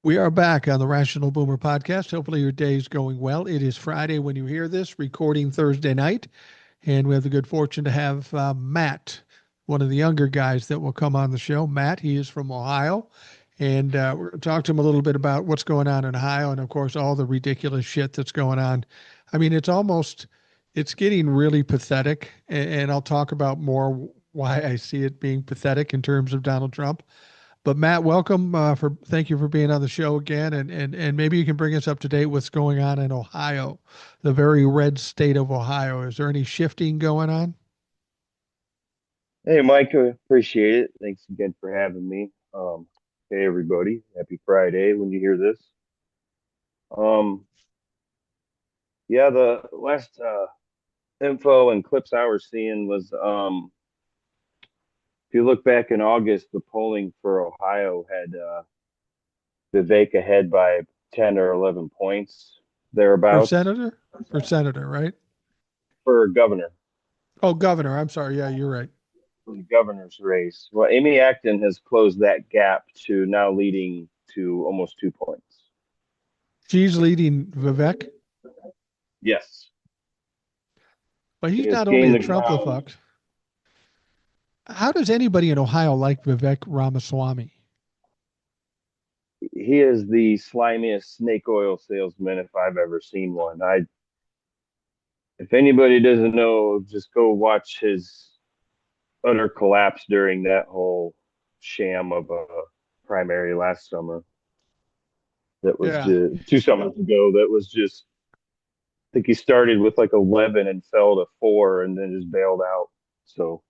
We are back on the Rational Boomer podcast. Hopefully, your day is going well. It is Friday when you hear this, recording Thursday night. And we have the good fortune to have Matt, one of the younger guys that will come on the show. Matt, he is from Ohio. And we're going to talk to him a little bit about what's going on in Ohio and, of course, all the ridiculous shit that's going on. I mean, it's getting really pathetic. And I'll talk about more why I see it being pathetic in terms of Donald Trump. But Matt, welcome. Thank you for being on the show again, and maybe you can bring us up to date what's going on in Ohio, the very red state of Ohio. Is there any shifting going on? Hey, Mike, I appreciate it. Thanks again for having me. Hey, everybody. Happy Friday when you hear this. Um, yeah, the last info and clips I was seeing was if you look back in August, the polling for Ohio had Vivek ahead by 10 or 11 points For thereabouts senator? For senator, right? for governor, Oh, governor. I'm sorry. Yeah, you're right. for the governor's race. Well, Amy Acton has closed that gap to now leading to almost 2 points. She's leading Vivek, Yes, but she he's has not only gained a the Trump ground. fuck. How does anybody in Ohio like Vivek Ramaswamy? He is the slimiest snake oil salesman if I've ever seen one. If anybody doesn't know, just go watch his utter collapse during that whole sham of a primary last summer. That was Yeah. just 2 summers ago. That was just, I think he started with like 11 and fell to four and then just bailed out. So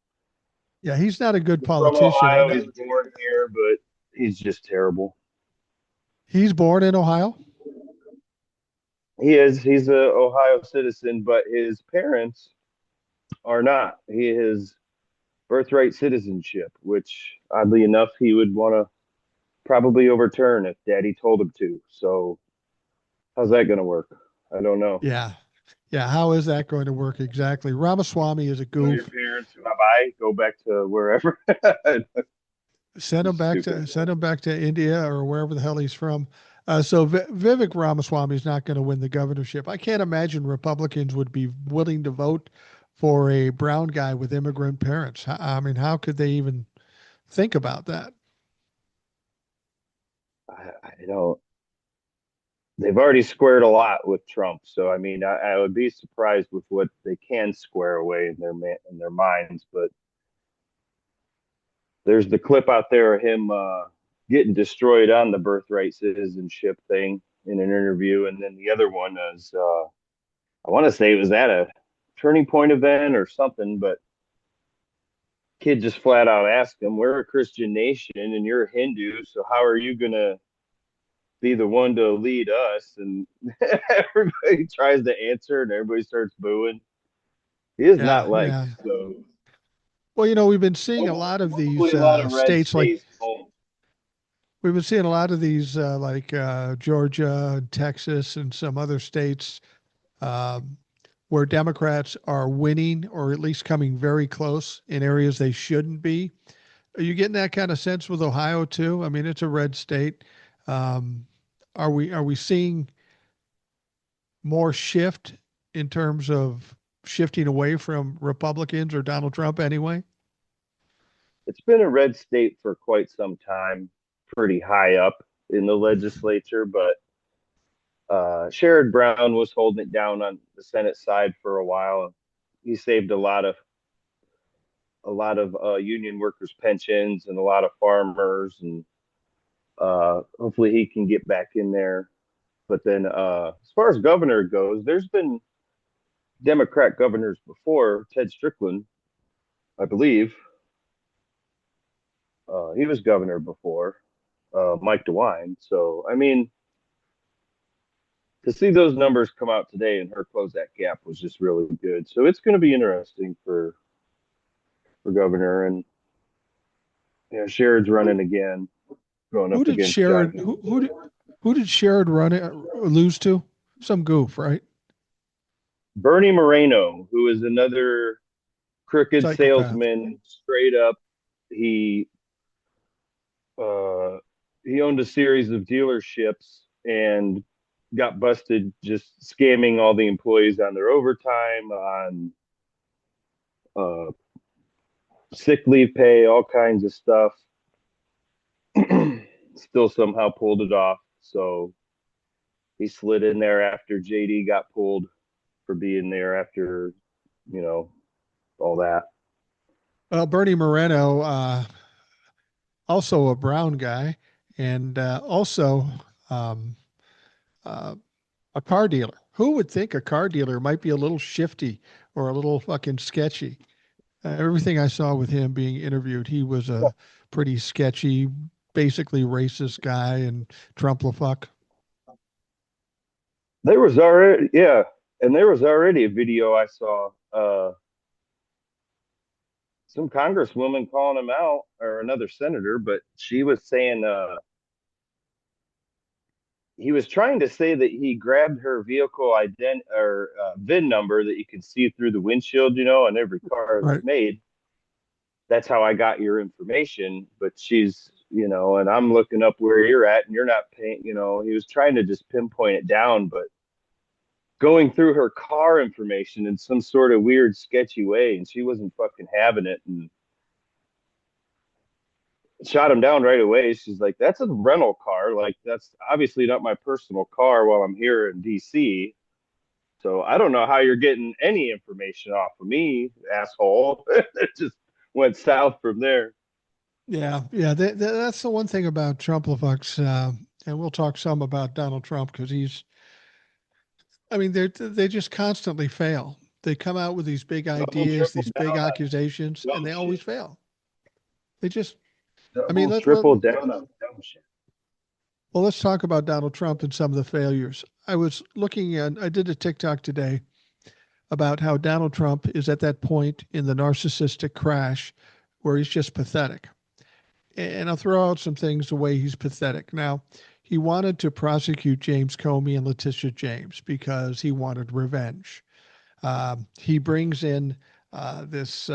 Yeah, he's not a good he's from politician. Ohio. He's born here, but he's just terrible. He's born in Ohio. He is. He's a Ohio citizen, but his parents are not. He is birthright citizenship, which oddly enough he would want to probably overturn if daddy told him to. So how's that going to work? I don't know. Yeah. Yeah. How is that going to work exactly? Ramaswamy is a Know your goof. parents, bye bye, go back to wherever. Stupid. Send him back to India or wherever the hell he's from. Vivek Ramaswamy is not going to win the governorship. I can't imagine Republicans would be willing to vote for a brown guy with immigrant parents. I mean, how could they even think about that? I don't. They've already squared a lot with Trump, so I mean, I would be surprised with what they can square away in their minds. But there's the clip out there of him getting destroyed on the birthright citizenship thing in an interview, and then the other one is I want to say it was at a Turning Point event or something, but kid just flat out asked him, "We're a Christian nation, and you're a Hindu, so how are you gonna be the one to lead us?" And everybody tries to answer, and everybody starts booing. He is Yeah, not liked, yeah. so Well, we've been seeing a lot of hopefully these a lot of red states like stays home. we've been seeing a lot of these Georgia, Texas, and some other states um, where Democrats are winning or at least coming very close in areas they shouldn't be. Are you getting that kind of sense with Ohio too? I mean, it's a red state. Um, are we seeing more shift in terms of shifting away from Republicans or Donald Trump anyway? It's been a red state for quite some time, pretty high up in the legislature, but Sherrod Brown was holding it down on the Senate side for a while. He saved a lot of union workers' pensions and a lot of farmers, and hopefully he can get back in there. But then, as far as governor goes, there's been Democrat governors before. Ted Strickland, I believe, he was governor before. Mike DeWine. So I mean, to see those numbers come out today and her close that gap was just really good. So it's going to be interesting for governor, and Sherrod's running again, going Who up did against John. Sherrod who did Sherrod lose to? Some goof, right? Bernie Moreno, who is another crooked Psychopath. salesman, straight up. He uh, he owned a series of dealerships and got busted just scamming all the employees on their overtime, on uh, sick leave pay, all kinds of stuff. Still somehow pulled it off. So he slid in there after JD got pulled for being there after, you know, all that. Well, Bernie Moreno, also a brown guy, and also um, uh, a car dealer. Who would think a car dealer might be a little shifty or a little fucking sketchy? Everything I saw with him being interviewed, he was a pretty sketchy, basically racist guy and Trump fuck. There was already, yeah, and there was already a video I saw. Some congresswoman calling him out, or another senator, but she was saying he was trying to say that he grabbed her vehicle VIN number that you can see through the windshield, on every car that's Right. made. That's how I got your information. But she's, and I'm looking up where you're at, and you're not paying. He was trying to just pinpoint it down, but going through her car information in some sort of weird, sketchy way, and she wasn't fucking having it, and shot him down right away. She's like, "That's a rental car. Like, that's obviously not my personal car while I'm here in DC. So I don't know how you're getting any information off of me, asshole." It just went south from there. Yeah, yeah. That's the one thing about Trump fucks, and we'll talk some about Donald Trump because he's. I mean, they just constantly fail. They come out with these big Double, ideas, triple these down big on accusations, and dumb they always shit. fail. They just. I mean, Double, triple down on dumb shit. well, let's talk about Donald Trump and some of the failures. I was looking at. I did a TikTok today about how Donald Trump is at that point in the narcissistic crash where he's just pathetic. And I'll throw out some things the way he's pathetic. Now, he wanted to prosecute James Comey and Letitia James because he wanted revenge. He brings in this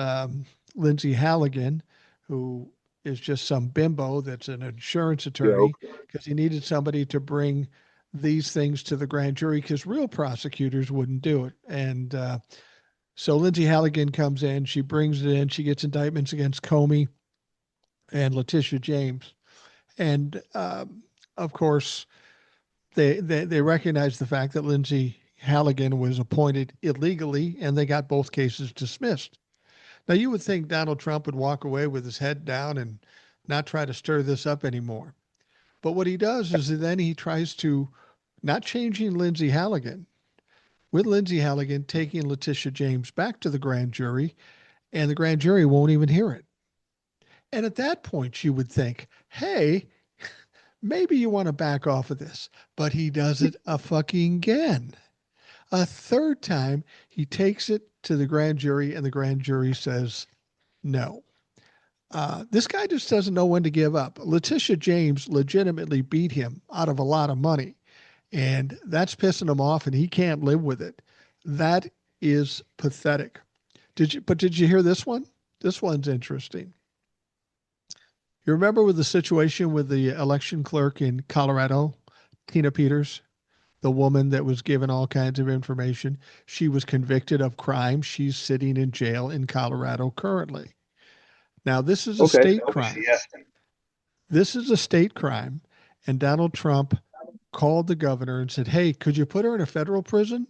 Lindsay Halligan, who is just some bimbo that's an insurance attorney, Joke. because he needed somebody to bring these things to the grand jury because real prosecutors wouldn't do it. And so Lindsay Halligan comes in, she brings it in, she gets indictments against Comey and Letitia James. And of course, they recognize the fact that Lindsay Halligan was appointed illegally, and they got both cases dismissed. Now, you would think Donald Trump would walk away with his head down and not try to stir this up anymore. But what he does is then he tries to, not changing Lindsay Halligan, with Lindsay Halligan taking Letitia James back to the grand jury, and the grand jury won't even hear it. And at that point, you would think, hey, maybe you want to back off of this. But he does it a fucking again. A third time, he takes it to the grand jury, and the grand jury says no. This guy just doesn't know when to give up. Letitia James legitimately beat him out of a lot of money, and that's pissing him off, and he can't live with it. That is pathetic. Did you hear this one? This one's interesting. You remember with the situation with the election clerk in Colorado, Tina Peters, the woman that was given all kinds of information? She was convicted of crime. She's sitting in jail in Colorado currently. Now, this is a Okay. state crime. This is a state crime. And Donald Trump called the governor and said, "Hey, could you put her in a federal prison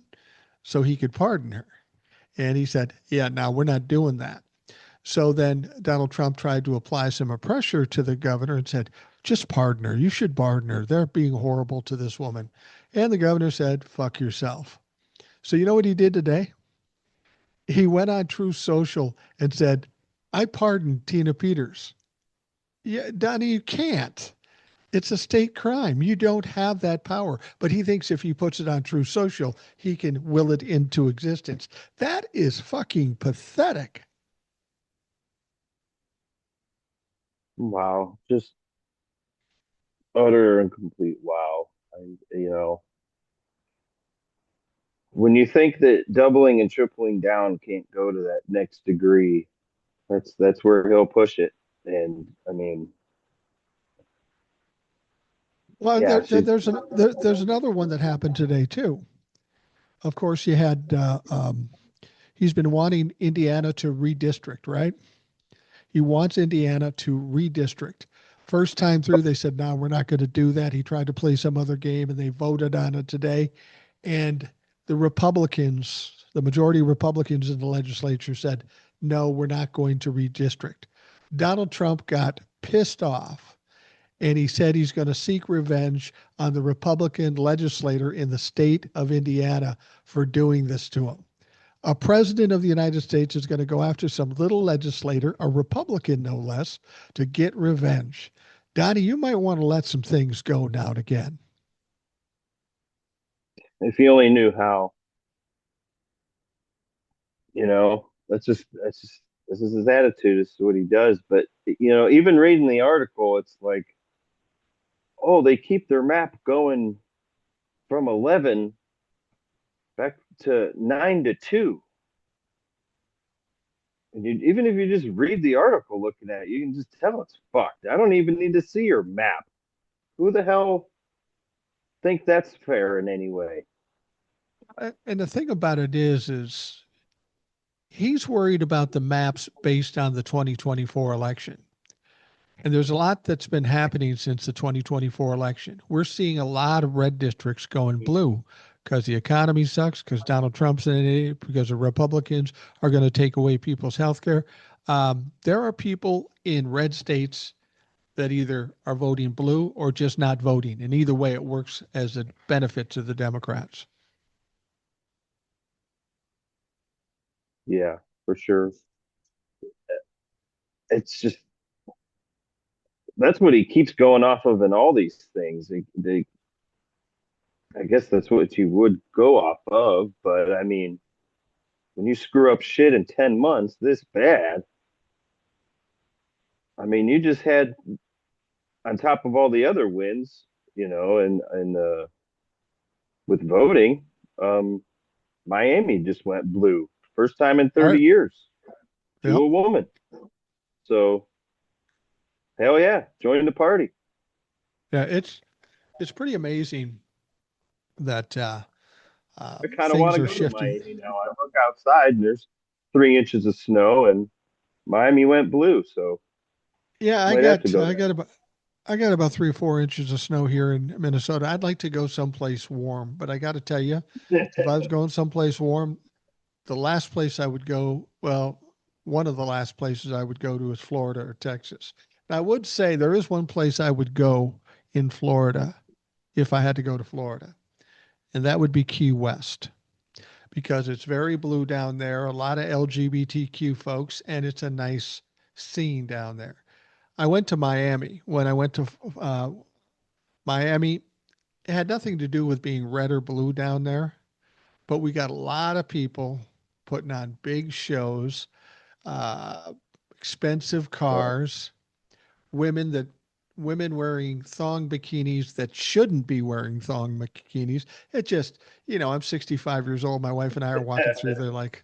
so he could pardon her?" And he said, "Yeah, no, we're not doing that." So then Donald Trump tried to apply some pressure to the governor and said, "Just pardon her. You should pardon her. They're being horrible to this woman." And the governor said, "Fuck yourself." So you know what he did today? He went on Truth Social and said, "I pardoned Tina Peters." Yeah, Donnie, you can't. It's a state crime. You don't have that power. But he thinks if he puts it on True Social, he can will it into existence. That is fucking pathetic. Wow. Just utter and complete wow. I, when you think that doubling and tripling down can't go to that next degree, that's where he'll push it. And I mean, Well, Yeah, she's there's another one that happened today too. Of course, you had he's been wanting Indiana to redistrict, right? He wants Indiana to redistrict. First time through, they said, no, we're not going to do that. He tried to play some other game and they voted on it today. And the Republicans, the majority of Republicans in the legislature said, no, we're not going to redistrict. Donald Trump got pissed off and he said he's going to seek revenge on the Republican legislator in the state of Indiana for doing this to him. A president of the United States is going to go after some little legislator, a Republican no less, to get revenge. Donnie, you might want to let some things go now and again. if he only knew how, that's just this is his attitude. This is what he does. But even reading the article, it's like, oh, they keep their map going from 11 back to 9 to 2. And even if you just read the article looking at it, you can just tell it's fucked. I don't even need to see your map. Who the hell think that's fair in any way? And the thing about it is he's worried about the maps based on the 2024 election. And there's a lot that's been happening since the 2024 election. We're seeing a lot of red districts going blue because the economy sucks, because Donald Trump's in it, because the Republicans are going to take away people's health care. There are people in red states that either are voting blue or just not voting. And either way, it works as a benefit to the Democrats. Yeah, for sure. It's just that's what he keeps going off of in all these things. I guess that's what you would go off of. But I mean, when you screw up shit in 10 months this bad, I mean, you just had on top of all the other wins, and with voting, um, Miami just went blue. First time in All 30 right. years to Yep. a woman. So, hell yeah, join the party. Yeah, it's pretty amazing that I kind of want things to are go to shifting. Miami now. I look outside and there's 3 inches of snow, and Miami went blue. So, Yeah, might have to go there. I got about 3 or 4 inches of snow here in Minnesota. I'd like to go someplace warm, but I got to tell you, if I was going someplace warm, the last place I would go, well, one of the last places I would go to is Florida or Texas. And I would say there is one place I would go in Florida if I had to go to Florida, and that would be Key West because it's very blue down there, a lot of LGBTQ folks, and it's a nice scene down there. I went to Miami. When I went to Miami, it had nothing to do with being red or blue down there, but we got a lot of people putting on big shows, uh, expensive Oh, cars, women that women wearing thong bikinis that shouldn't be wearing thong bikinis. It just, I'm 65 years old. My wife and I are walking through there like,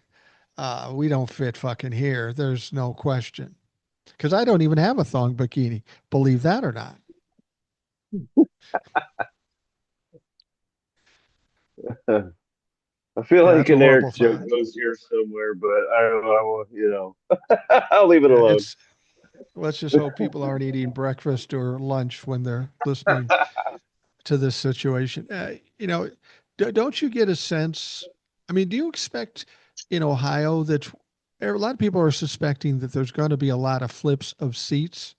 we don't fit fucking here. There's no question. Because I don't even have a thong bikini, believe that or not. I feel Yeah, like that's a an horrible Eric joke thought. goes here somewhere, but I will, I'll leave it Yeah, alone. it's let's just hope people aren't eating breakfast or lunch when they're listening to this situation. Don't you get a sense? I mean, do you expect in Ohio that a lot of people are suspecting that there's going to be a lot of flips of seats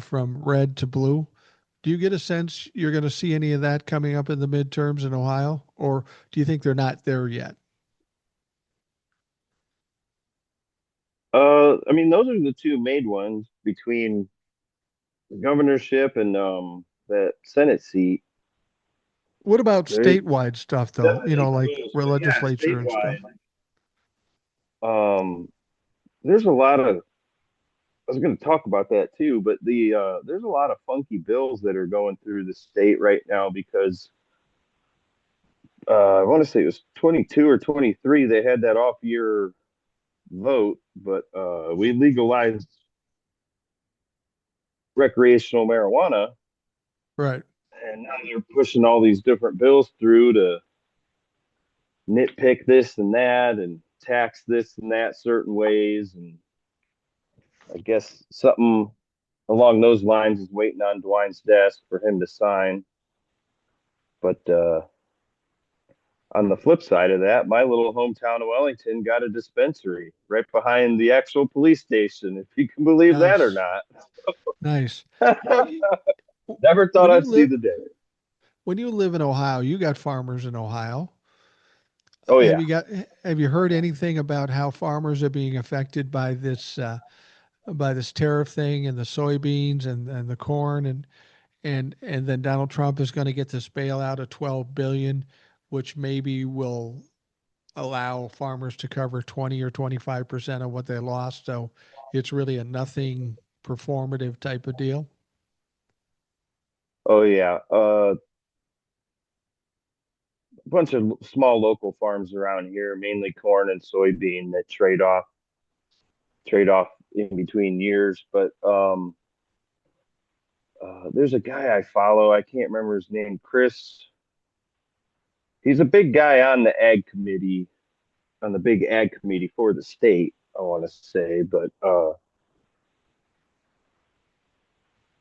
from red to blue? Do you get a sense you're going to see any of that coming up in the midterms in Ohio, or do you think they're not there yet? I mean, those are the two main ones between the governorship and that Senate seat. What about There's statewide stuff, though? definitely Like close, but yeah, legislature and stuff. statewide, um, there's a lot of. I was going to talk about that too, but there's a lot of funky bills that are going through the state right now because I want to say it was 22 or 23. They had that off year vote, but we legalized recreational marijuana Right. And now they're pushing all these different bills through to nitpick this and that and tax this and that certain ways. And I guess something along those lines is waiting on Dwine's desk for him to sign. But on the flip side of that, my little hometown of Wellington got a dispensary right behind the actual police station, if you can believe that or Nice, not. nice. Well, Never thought when you I'd see live the day. when you live in Ohio, you got farmers in Ohio. Oh, Have yeah. you got have you heard anything about how farmers are being affected by this tariff thing and the soybeans and the corn and then Donald Trump is going to get this bailout of 12 billion, which maybe will allow farmers to cover 20 or 25% of what they lost. So it's really a nothing performative type of deal. Oh, yeah. A bunch of small local farms around here, mainly corn and soybean that trade off in between years. But there's a guy I follow. I can't remember his name. Chris. He's a big guy on the ag committee, on the big ag committee for the state. I want to say, but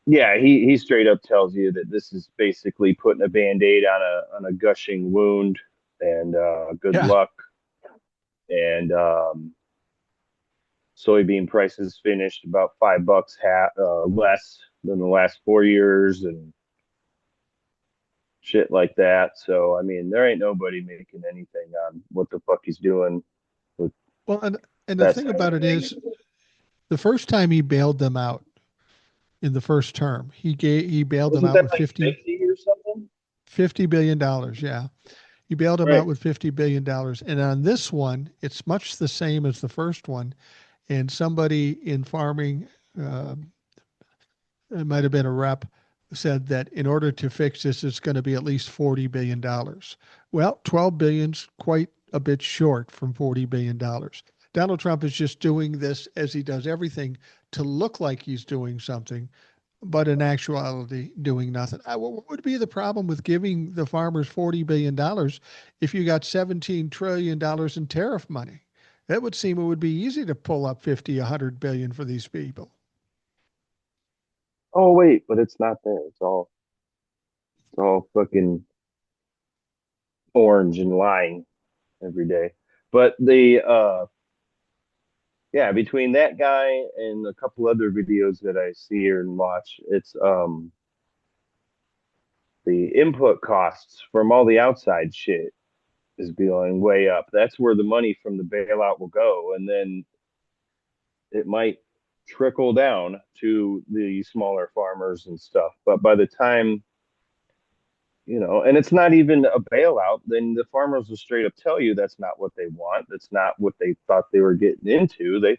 yeah, he straight up tells you that this is basically putting a band-aid on a gushing wound, and good Yeah. luck. And soybean prices finished about $5 less than the last 4 years, and shit like that. So I mean, there ain't nobody making anything on what the fuck he's doing with Well, and the that thing side of about it things. is the first time he bailed them out in the first term, he bailed them Wasn't out that with like 50 or something? $50 billion. Yeah. He bailed them out Right. with $50 billion. And on this one, it's much the same as the first one. And somebody in farming, uh, it might have been a rep, said that in order to fix this, it's going to be at least $40 billion. Well, 12 billion's quite a bit short from $40 billion. Donald Trump is just doing this as he does everything to look like he's doing something, but in actuality, doing nothing. What would be the problem with giving the farmers $40 billion if you got $17 trillion in tariff money? That would seem it would be easy to pull up 50, 100 billion for these people. Oh wait, but it's not there. It's all fucking orange and lying every day. But the yeah, between that guy and a couple other videos that I see here and watch, it's the input costs from all the outside shit is going way up. That's where the money from the bailout will go, and then it might trickle down to the smaller farmers and stuff. But by the time, and it's not even a bailout, then the farmers will straight up tell you that's not what they want. That's not what they thought they were getting into. They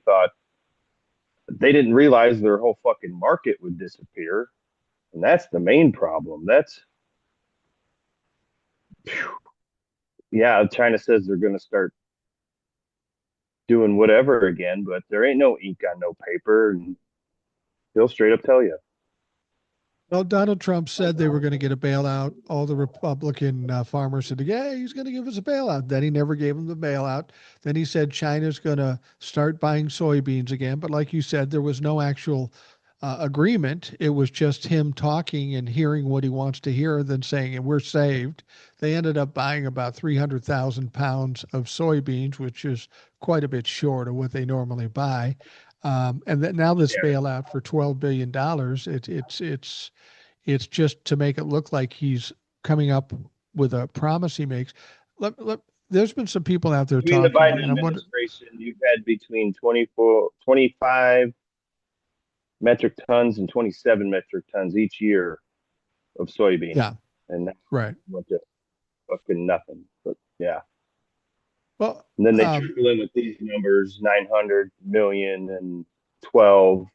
didn't realize their whole fucking market would disappear. And that's the main problem. Yeah, China says they're going to start doing whatever again, but there ain't no ink on no paper. And they'll straight up tell you. Well, Donald Trump said they were going to get a bailout. All the Republican farmers said, yeah, he's going to give us a bailout. Then he never gave them the bailout. Then he said China's going to start buying soybeans again. But like you said, there was no actual agreement. It was just him talking and hearing what he wants to hear, then saying, and we're saved. They ended up buying about 300,000 pounds of soybeans, which is quite a bit short of what they normally buy. And that now this Yeah. bailout for $12 billion, it's just to make it look like he's coming up with a promise he makes. There's been some people out there Between the talking, Biden and I'm wondering, administration, you've had between 25 metric tons and 27 metric tons each year of soybean. yeah, And that right. went to fucking nothing. But yeah. Well, And then they trickle in with these numbers 900 million and 12.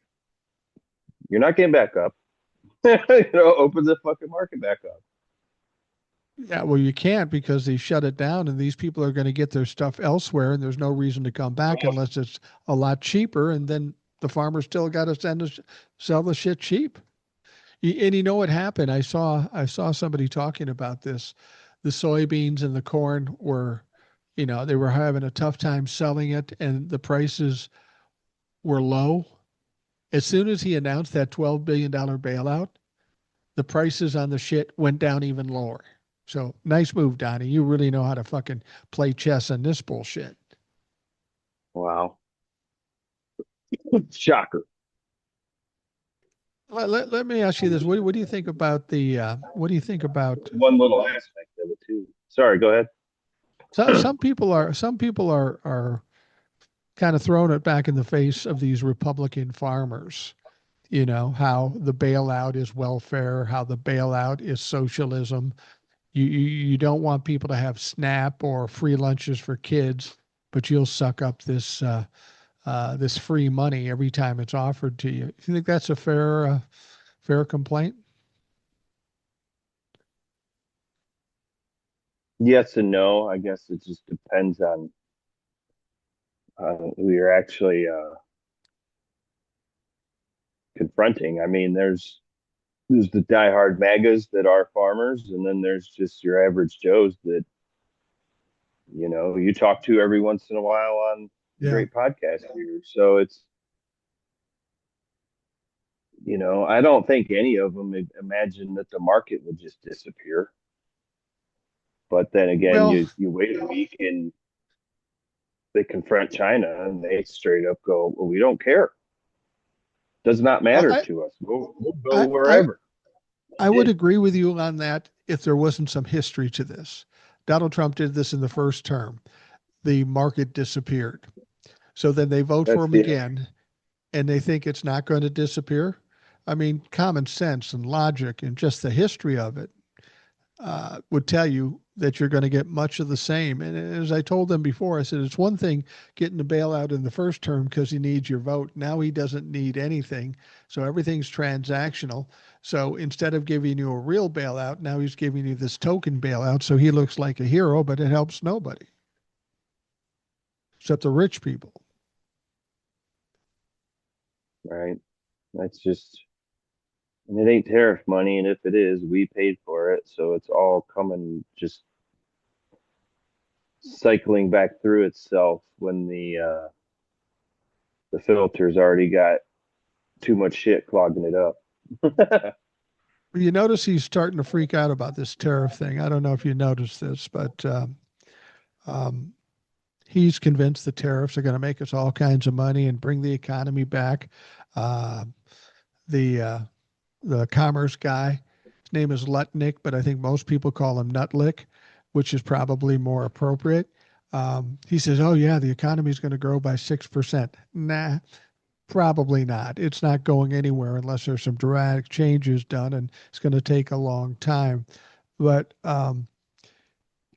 You're not getting back up. Open the fucking market back up. yeah, well, you can't because they shut it down, and these people are going to get their stuff elsewhere, and there's no reason to come back Almost. unless it's a lot cheaper, and then the farmer still got to sell the shit cheap. And you know what happened? I saw somebody talking about this. The soybeans and the corn were, they were having a tough time selling it, and the prices were low. As soon as he announced that $12 billion bailout, the prices on the shit went down even lower. So nice move, Donnie. You really know how to fucking play chess on this bullshit. Wow. Shocker. Let me ask you this: what do you think about the what do you think about One little aspect of it too. Sorry, go ahead. some people are kind of throwing it back in the face of these Republican farmers. How the bailout is welfare, how the bailout is socialism. You don't want people to have SNAP or free lunches for kids, but you'll suck up this free money every time it's offered to you. You think that's a fair complaint? Yes and no. I guess it just depends on who you're actually confronting. I mean, there's the diehard MAGAs that are farmers, and then there's just your average Joes that you talk to every once in a while on Yeah. great podcast here. So it's I don't think any of them imagine that the market would just disappear. But then again, Well, you wait a week and they confront China and they straight up go, "Well, we don't care. Does not matter I to us. We'll go I I wherever." They I would did. agree with you on that if there wasn't some history to this. Donald Trump did this in the first term. The market disappeared. So then they vote for That's him the again and they think it's not going to disappear. I mean, common sense and logic and just the history of it would tell you that you're going to get much of the same. And as I told them before, I said it's one thing getting the bailout in the first term because he needs your vote. Now he doesn't need anything. So everything's transactional. So instead of giving you a real bailout, now he's giving you this token bailout. So he looks like a hero, but it helps nobody except the rich people. right. That's just, and it ain't tariff money, and if it is, we paid for it, so it's all coming just cycling back through itself when the filter's already got too much shit clogging it up. You notice he's starting to freak out about this tariff thing. I don't know if you noticed this, but um, he's convinced the tariffs are going to make us all kinds of money and bring the economy back. Uh, the uh, the commerce guy, his name is Lutnick, but I think most people call him Nutlick, which is probably more appropriate. He says, "Oh yeah, the economy is going to grow by 6%." Nah, probably not. It's not going anywhere unless there's some dramatic changes done, and it's going to take a long time. But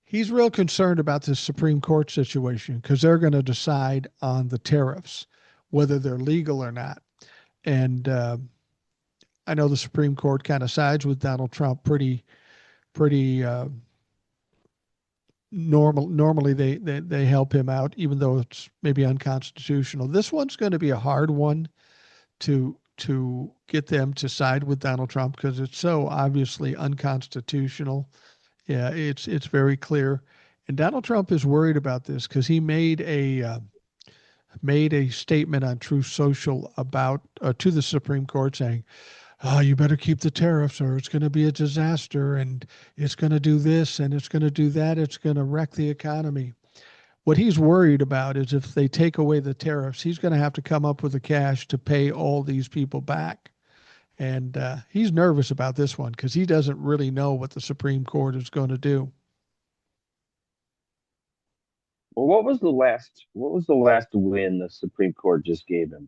he's real concerned about this Supreme Court situation because they're going to decide on the tariffs, whether they're legal or not. And I know the Supreme Court kind of sides with Donald Trump pretty normal. Normally they help him out, even though it's maybe unconstitutional. This one's going to be a hard one to get them to side with Donald Trump because it's so obviously unconstitutional. Yeah, it's very clear. And Donald Trump is worried about this because he made a statement on Truth Social about to the Supreme Court saying, "Oh, you better keep the tariffs or it's going to be a disaster and it's going to do this and it's going to do that. It's going to wreck the economy." What he's worried about is if they take away the tariffs, he's going to have to come up with the cash to pay all these people back. And he's nervous about this one because he doesn't really know what the Supreme Court is going to do. Well, what was the last win the Supreme Court just gave him?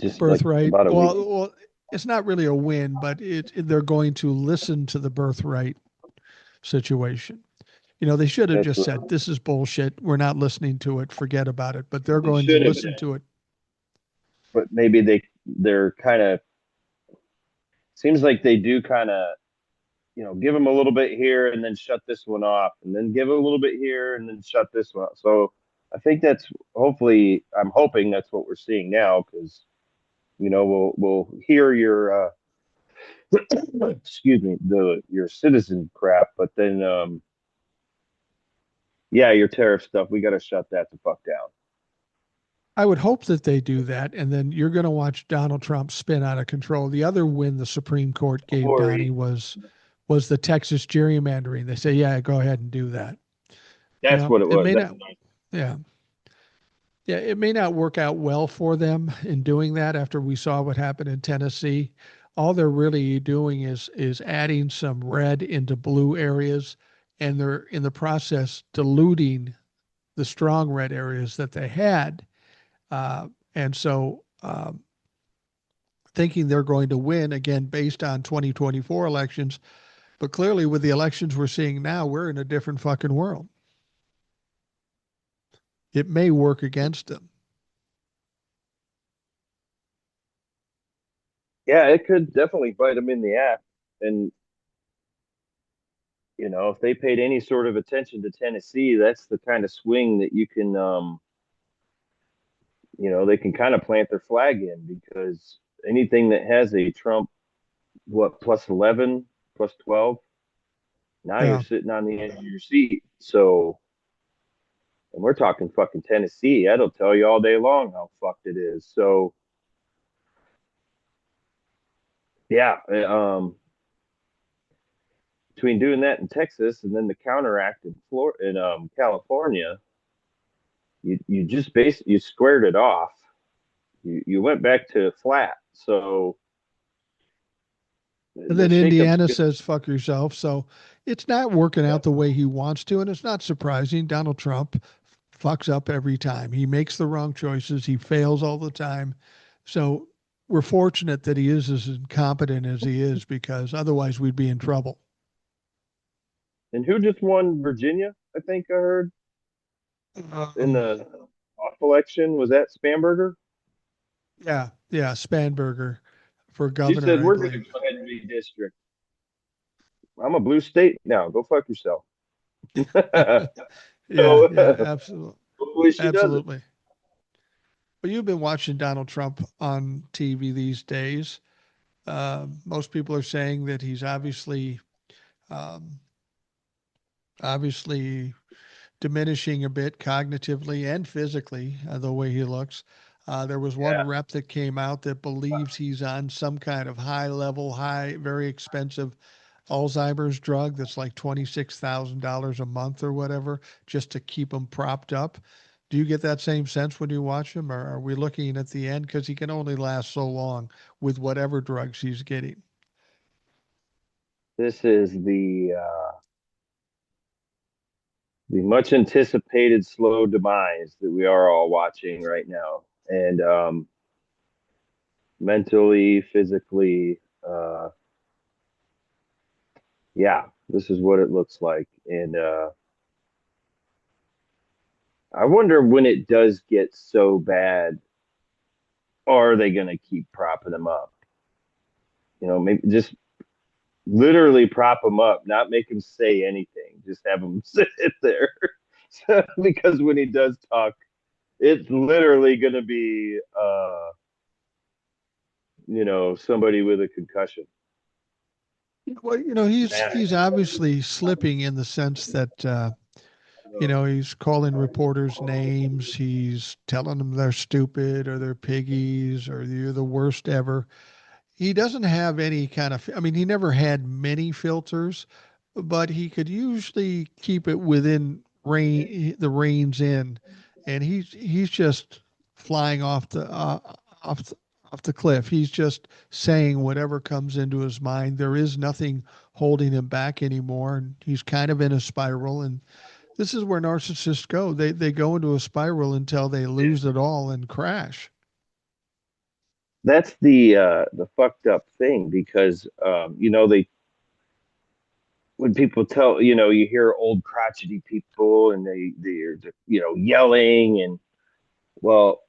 Just like Birthright. about a week. Well, it's not really a win, but they're going to listen to the birthright situation. They should have That's just what said, "This is bullshit. We're not listening to it. Forget about it." But they're they going to should have listen been. to it. But maybe they're kind of seems like they do kind of give them a little bit here and then shut this one off, and then give it a little bit here and then shut this one off. So I think that's hopefully I'm hoping that's what we're seeing now because we'll hear excuse me, the your citizen crap, but then yeah, your tariff stuff, we got to shut that the fuck down. I would hope that they do that, and then you're going to watch Donald Trump spin out of control. The other win the Supreme Court gave Or Donnie was the Texas gerrymandering. They say, yeah, go ahead and do that. that's Well, what it it was. may That's not, yeah, yeah, it may not work out well for them in doing that after we saw what happened in Tennessee. All they're really doing is adding some red into blue areas, and they're in the process diluting the strong red areas that they had. And so thinking they're going to win again based on 2024 elections. But clearly, with the elections we're seeing now, we're in a different fucking world. It may work against them. yeah, it could definitely bite them in the ass. And if they paid any sort of attention to Tennessee, that's the kind of swing that you can, they can kind of plant their flag in because anything that has a Trump, what, plus 11, plus 12, now you're Yeah. sitting on the edge of your seat. So, and we're talking fucking Tennessee. That'll tell you all day long how fucked it is. So, yeah, between doing that in Texas and then the counteract in Florida, in California, you just basically you squared it off. You went back to flat. So And the then shakeup's Indiana good. says, fuck yourself. So it's not working out the way he wants to. And it's not surprising. Donald Trump fucks up every time. He makes the wrong choices. He fails all the time. So we're fortunate that he is as incompetent as he is because otherwise we'd be in trouble. And who just won Virginia? I think I heard in Um, the off election. Was that Spamberger? yeah, yeah, Spanberger for She governor, said I we're going to believe. go ahead and redistrict. I'm a blue state now. Go fuck yourself. Yeah, So yeah, absolutely, hopefully she doesn't. absolutely. Well, you've been watching Donald Trump on TV these days. Most people are saying that he's um, obviously diminishing a bit cognitively and physically, the way he looks. There was one Yeah. rep that came out that believes he's on some kind of high level, very expensive Alzheimer's drug that's like $26,000 a month or whatever, just to keep him propped up. Do you get that same sense when you watch him, or are we looking at the end because he can only last so long with whatever drugs he's getting? This is the much anticipated slow demise that we are all watching right now. And mentally, physically, yeah, this is what it looks like. And I wonder when it does get so bad, are they going to keep propping him up? Maybe just literally prop him up, not make him say anything, just have him sit there. Because when he does talk, it's literally going to be, somebody with a concussion. Well, he's obviously slipping in the sense that he's calling reporters names. He's telling them they're stupid or they're piggies or you're the worst ever. He doesn't have any kind of, I mean, he never had many filters, but he could usually keep it within the reins in. And he's just flying off the, off the cliff. He's just saying whatever comes into his mind. There is nothing holding him back anymore. And he's kind of in a spiral. And this is where narcissists go. They go into a spiral until they lose it all and crash. That's the fucked up thing because they when people tell you hear old crotchety people and they're yelling and well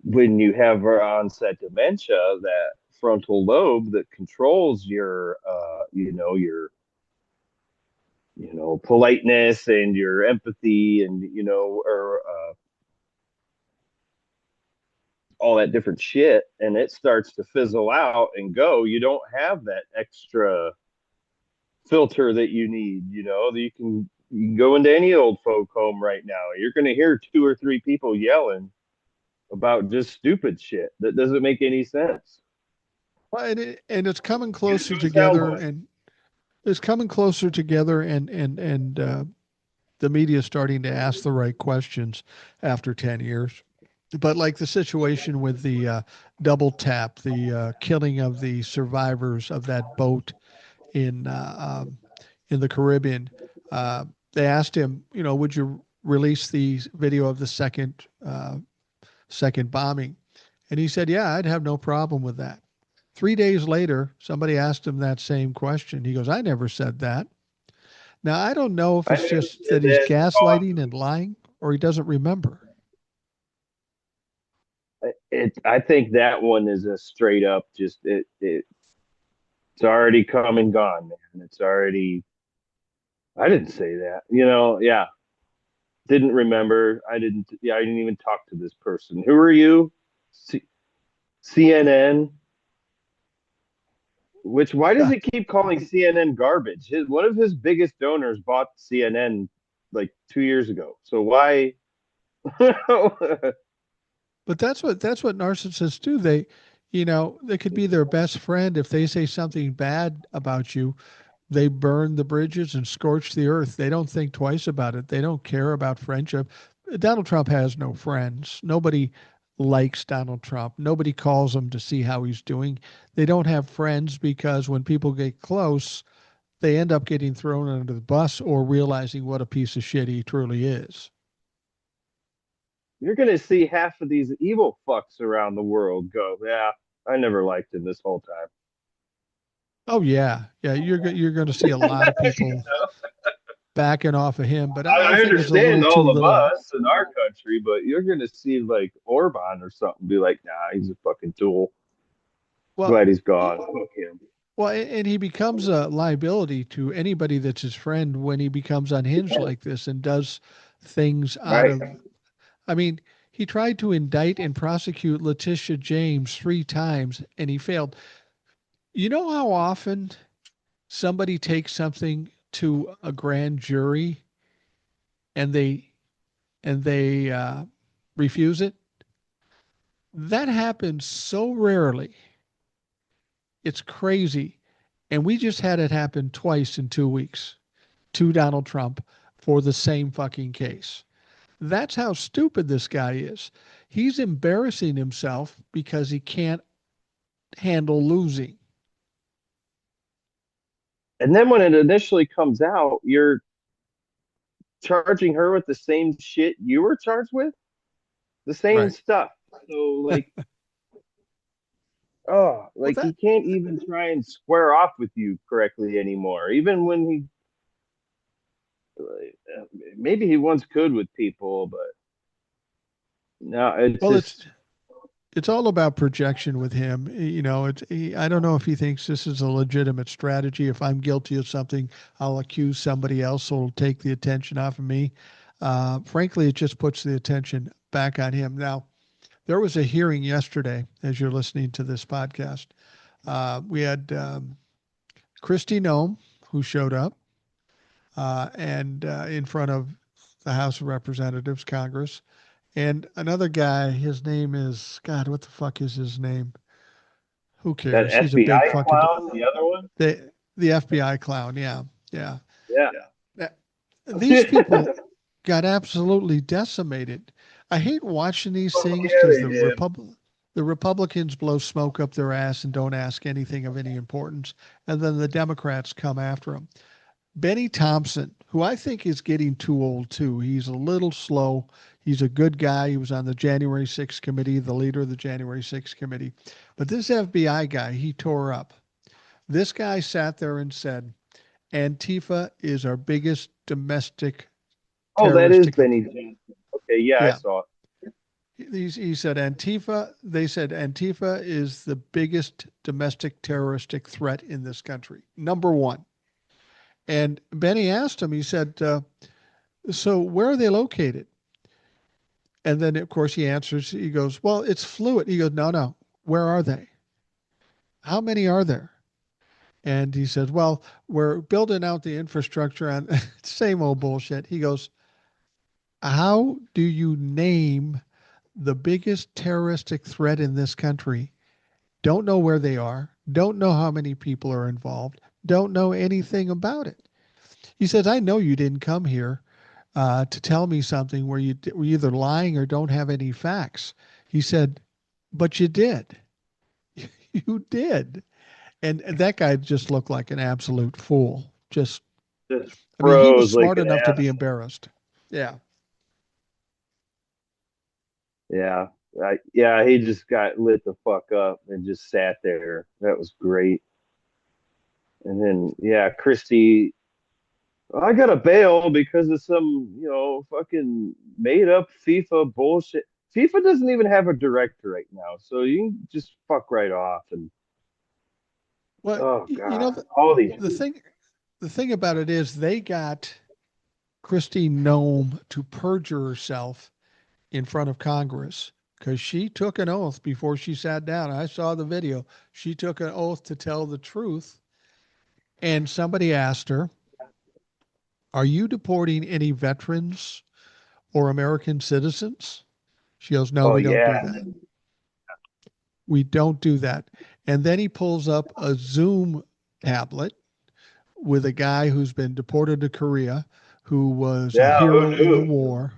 when you have onset dementia that frontal lobe that controls your politeness and your empathy and or all that different shit, and it starts to fizzle out and go. You don't have that extra filter that you need. You can go into any old folk home right now. You're going to hear two or three people yelling about just stupid shit that doesn't make any sense. Well, and it's coming Get closer to a together, soundbite. and it's coming closer together, and the media is starting to ask the right questions after 10 years. But like the situation with the double tap, the killing of the survivors of that boat in in the Caribbean, uh, they asked him, would you release the video of the second bombing? And he said, yeah, I'd have no problem with that. 3 days later, somebody asked him that same question. He goes, I never said that. Now, I don't know if I it's never just said that he's that. gaslighting and lying or he doesn't remember. I think that one is a straight up just it's already come and gone, man. It's already. I didn't say that. Yeah. Didn't remember. I didn't. Yeah, I didn't even talk to this person. Who are you? CNN. Which why does Yeah. it keep calling CNN garbage? One of his biggest donors bought CNN like 2 years ago. So why? But that's what narcissists do. They could be their best friend. If they say something bad about you, they burn the bridges and scorch the earth. They don't think twice about it. They don't care about friendship. Donald Trump has no friends. Nobody likes Donald Trump. Nobody calls him to see how he's doing. They don't have friends because when people get close, they end up getting thrown under the bus or realizing what a piece of shit he truly is. You're gonna see half of these evil fucks around the world go, yeah, I never liked him this whole Oh yeah, yeah. You're going to see a time. lot of people backing off of him, but I I think it's a little understand too all of little. us in our country, but you're gonna see like Orban or something be like, nah, he's a fucking tool. Well, Glad he's gone. Fuck him. well, and he becomes a liability to anybody that's his friend when he becomes unhinged like this and does things out Right. of. I mean, he tried to indict and prosecute Letitia James 3 times and he failed. You know how often somebody takes something to a grand jury and they refuse it? That happens so rarely. It's crazy. And we just had it happen twice in 2 weeks to Donald Trump for the same fucking case. That's how stupid this guy is. He's embarrassing himself because he can't handle losing. And then when it initially comes out, you're charging her with the same shit you were charged with, the same Right. stuff. So like, oh, Well, like he can't even try and square off with you correctly anymore. Even when maybe he once could with people, but no, it's well, it's just it's all about projection with him. I don't know if he thinks this is a legitimate strategy. If I'm guilty of something, I'll accuse somebody else, so it'll take the attention off of me. Frankly, it just puts the attention back on him. Now, there was a hearing yesterday, as you're listening to this podcast. We had Kristi Noem, who showed up, and in front of the House of Representatives, Congress, and another guy. His name is God. What the fuck is his name? Who that cares? He's a big FBI fucking clown, the other one. the FBI clown. Yeah, yeah. Yeah. Uh, These people got absolutely decimated. I hate watching these Oh, things yeah, because they did. the Republicans blow smoke up their ass and don't ask anything of any importance, and then the Democrats come after them. Benny Thompson, who I think is getting too old too. He's a little slow. He's a good guy. He was on the January 6th committee, the leader of the January 6th committee. But this FBI guy, he tore up. This guy sat there and said, Antifa is our biggest domestic Oh, that is terroristic. Benny Johnson. Okay, yeah, I Yeah. saw it. He said they said Antifa is the biggest domestic terroristic threat in this country. Number one. And Benny asked him, he said, so where are they located? And then, of course, he answers, he goes, well, it's fluid. He goes, no, no. Where are they? How many are there? And he says, well, we're building out the infrastructure on same old bullshit. He goes, how do you name the biggest terroristic threat in this country? Don't know where they are, don't know how many people are involved, don't know anything about it. He says, I know you didn't come here to tell me something where were either lying or don't have any facts. He said, but you did. You did. And that guy just looked like an absolute fool. Just, Just I mean, he was froze like smart an enough to be ass. embarrassed. Yeah. Yeah. Yeah, he just got lit the fuck up and just sat there. That was great. And then, yeah, Christie, I got to bail because of some, fucking made up FIFA bullshit. FIFA doesn't even have a director right now, so you can just fuck right off. And Well, oh you know, god, all these. the thing, the thing about it is they got Christine Nome to perjure herself in front of Congress because she took an oath before she sat down. I saw the video. She took an oath to tell the truth. And somebody asked her, are you deporting any veterans or American citizens? She goes, no, Oh we don't do yeah, that. We don't do that. And then he pulls up a Zoom tablet with a guy who's been deported to Korea, who was a yeah. Who hero in the knew? war,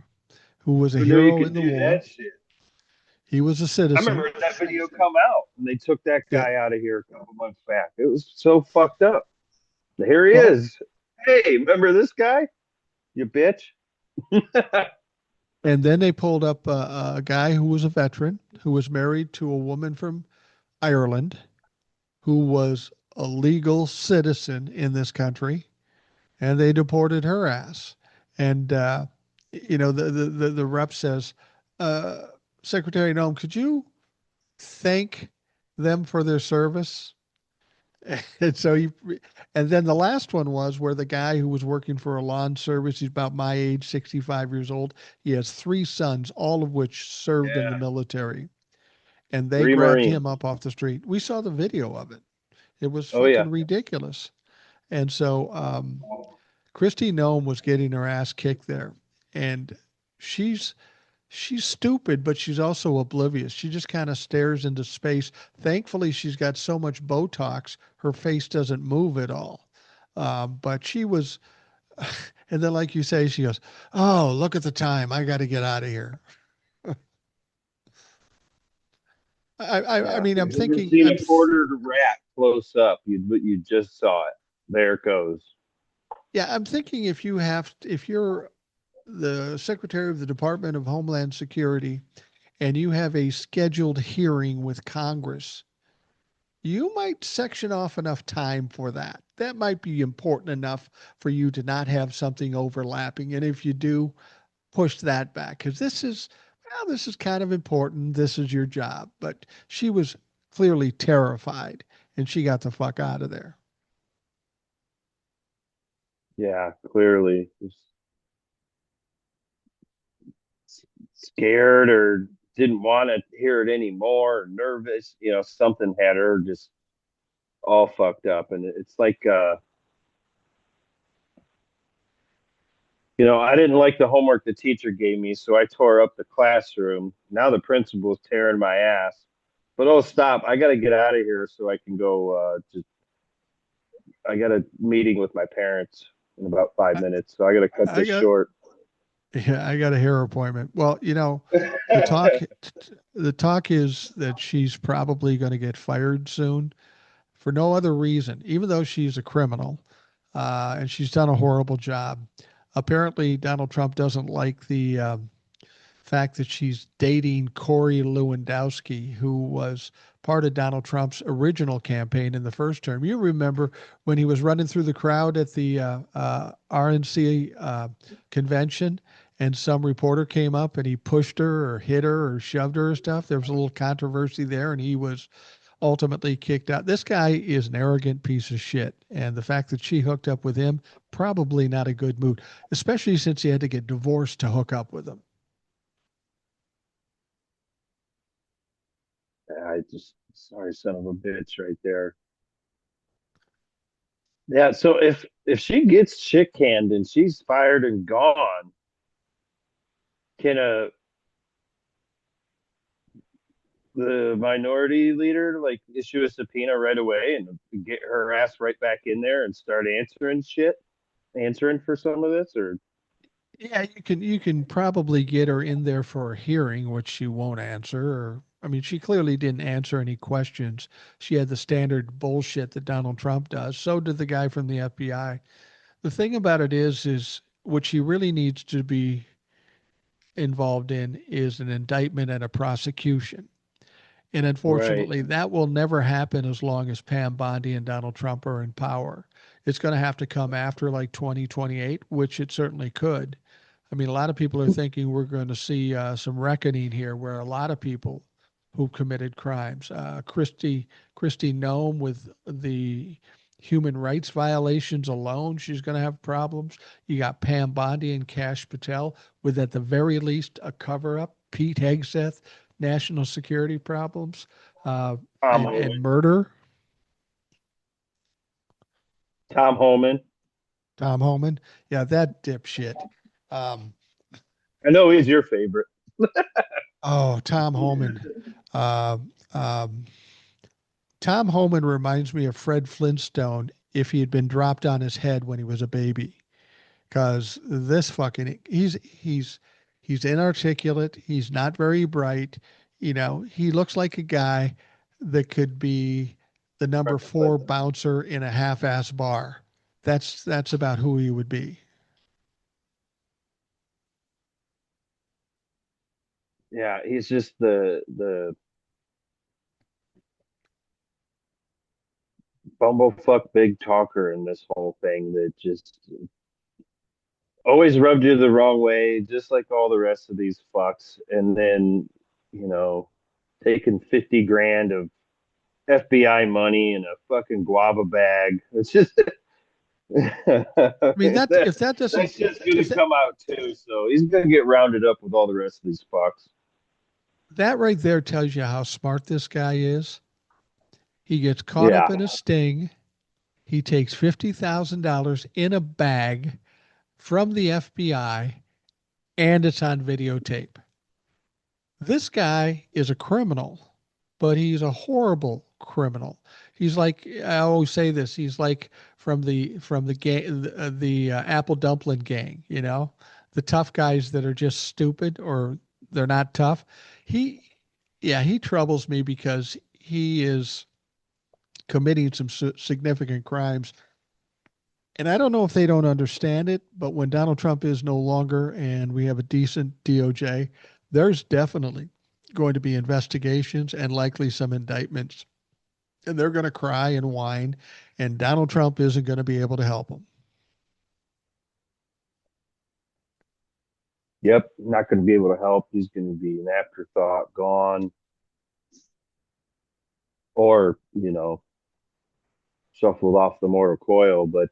who was a Who knew you hero could in the do war. that shit? He was a I citizen. remember that video come out and they took that Yeah. guy out of here a couple months back. It was so fucked up. Here he Well, is. Hey, remember this guy? You bitch. and then they pulled up a guy who was a veteran, who was married to a woman from Ireland, who was a legal citizen in this country, and they deported her ass. And the rep says, uh, Secretary Noem, could you thank them for their service? And so and then the last one was where the guy who was working for a lawn service, he's about my age, 65 years old. He has three sons, all of which served in the Yeah, military, and they three grabbed him Marines. up off the street. We saw the video of it. It was Oh yeah. fucking ridiculous. And so Christy Nome was getting her ass kicked there, and she's she's stupid, but she's also oblivious. She just kind of stares into space. Thankfully, she's got so much Botox, her face doesn't move at all. But she was, and then, like you say, she goes, "Oh, look at the time! I got to get out of here." I Yeah. mean, I'm If you've ever thinking, seen a quartered rat close up, you just saw it. There it goes. yeah, I'm thinking if you're the Secretary of the Department of Homeland Security and you have a scheduled hearing with Congress, you might section off enough time for that. That might be important enough for you to not have something overlapping. And if you do, push that back because this is kind of important. This is your job. But she was clearly terrified and she got the fuck out of there. Yeah, clearly. Just scared or didn't want to hear it anymore, or nervous. Something had her just all fucked up. And it's like, I didn't like the homework the teacher gave me, so I tore up the classroom. Now the principal's tearing my ass. But oh, stop! I got to get out of here so I can go. I got a meeting with my parents in about 5 minutes, so I got to cut I this got short. Yeah, I got a hair appointment. Well, the talk the talk is that she's probably going to get fired soon for no other reason, even though she's a criminal and she's done a horrible job. Apparently, Donald Trump doesn't like the fact that she's dating Corey Lewandowski, who was part of Donald Trump's original campaign in the first term. You remember when he was running through the crowd at the RNC convention, and some reporter came up and he pushed her or hit her or shoved her or stuff. There was a little controversy there, and he was ultimately kicked out. This guy is an arrogant piece of shit, and the fact that she hooked up with him, probably not a good move, especially since he had to get divorced to hook up with him. Sorry, son of a bitch, right there. Yeah, so if she gets chick canned and she's fired and gone, can the minority leader like issue a subpoena right away and get her ass right back in there and start answering for some of this? Or Yeah, you can probably get her in there for a hearing, which she won't answer. Or I mean, she clearly didn't answer any questions. She had the standard bullshit that Donald Trump does. So did the guy from the FBI. The thing about it is what she really needs to be involved in is an indictment and a prosecution. And right, unfortunately, that will never happen as long as Pam Bondi and Donald Trump are in power. It's going to have to come after like 2028, which it certainly could. I mean, a lot of people are thinking we're going to see some reckoning here, where a lot of people who committed crimes, Christy Nome with the human rights violations alone, she's going to have problems. You got Pam Bondi and Cash Patel with at the very least a cover up. Pete Hegseth, national security problems, uh, Tom and Homan. murder. Tom Homan. Tom Homan, yeah, that dipshit. Um, I know he's your favorite. oh, Tom Homan. Uh, um, Tom Homan reminds me of Fred Flintstone if he had been dropped on his head when he was a baby. Because this fucking he's inarticulate. He's not very bright. You know, he looks like a guy that could be the number four bouncer in a half-ass bar. That's about who he would be. Yeah, he's just the bumblefuck big talker in this whole thing that just always rubbed you the wrong way, just like all the rest of these fucks. And then, you know, taking 50 grand of FBI money in a fucking guava bag. It's just I mean that that, if that doesn't that's just gonna if that come out too. So he's gonna get rounded up with all the rest of these fucks. that right there tells you how smart this guy is. He gets caught up Yeah. in a sting. He takes $50,000 in a bag from the FBI, and it's on videotape. This guy is a criminal, but he's a horrible criminal. He's like, I always say this. He's like from the gang, the Apple Dumpling Gang. You know, the tough guys that are just stupid or they're not tough. He, yeah, he troubles me because he is committing some significant crimes. And I don't know if they don't understand it, but when Donald Trump is no longer and we have a decent DOJ, there's definitely going to be investigations and likely some indictments. And they're going to cry and whine, and Donald Trump isn't going to be able to help them. Yep. Not gonna be able to help. He's gonna be an afterthought, gone, or shuffled off the mortal coil. But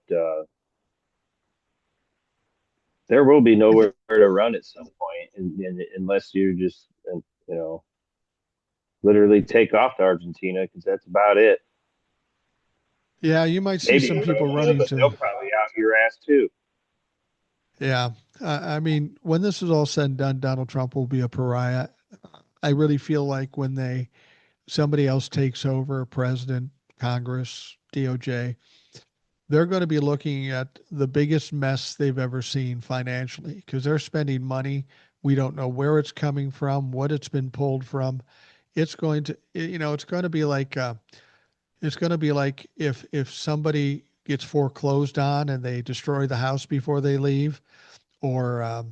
there will be I think, nowhere to run at some point, unless you just you know literally take off to Argentina because that's about it. yeah, you might see Maybe some people Russia, running but to, they'll probably out your ass too. yeah. I mean, when this is all said and done, Donald Trump will be a pariah. I really feel like when somebody else takes over, president, Congress, DOJ, they're going to be looking at the biggest mess they've ever seen financially because they're spending money. We don't know where it's coming from, what it's been pulled from. It's going to, it's going to be like, if somebody gets foreclosed on and they destroy the house before they leave, or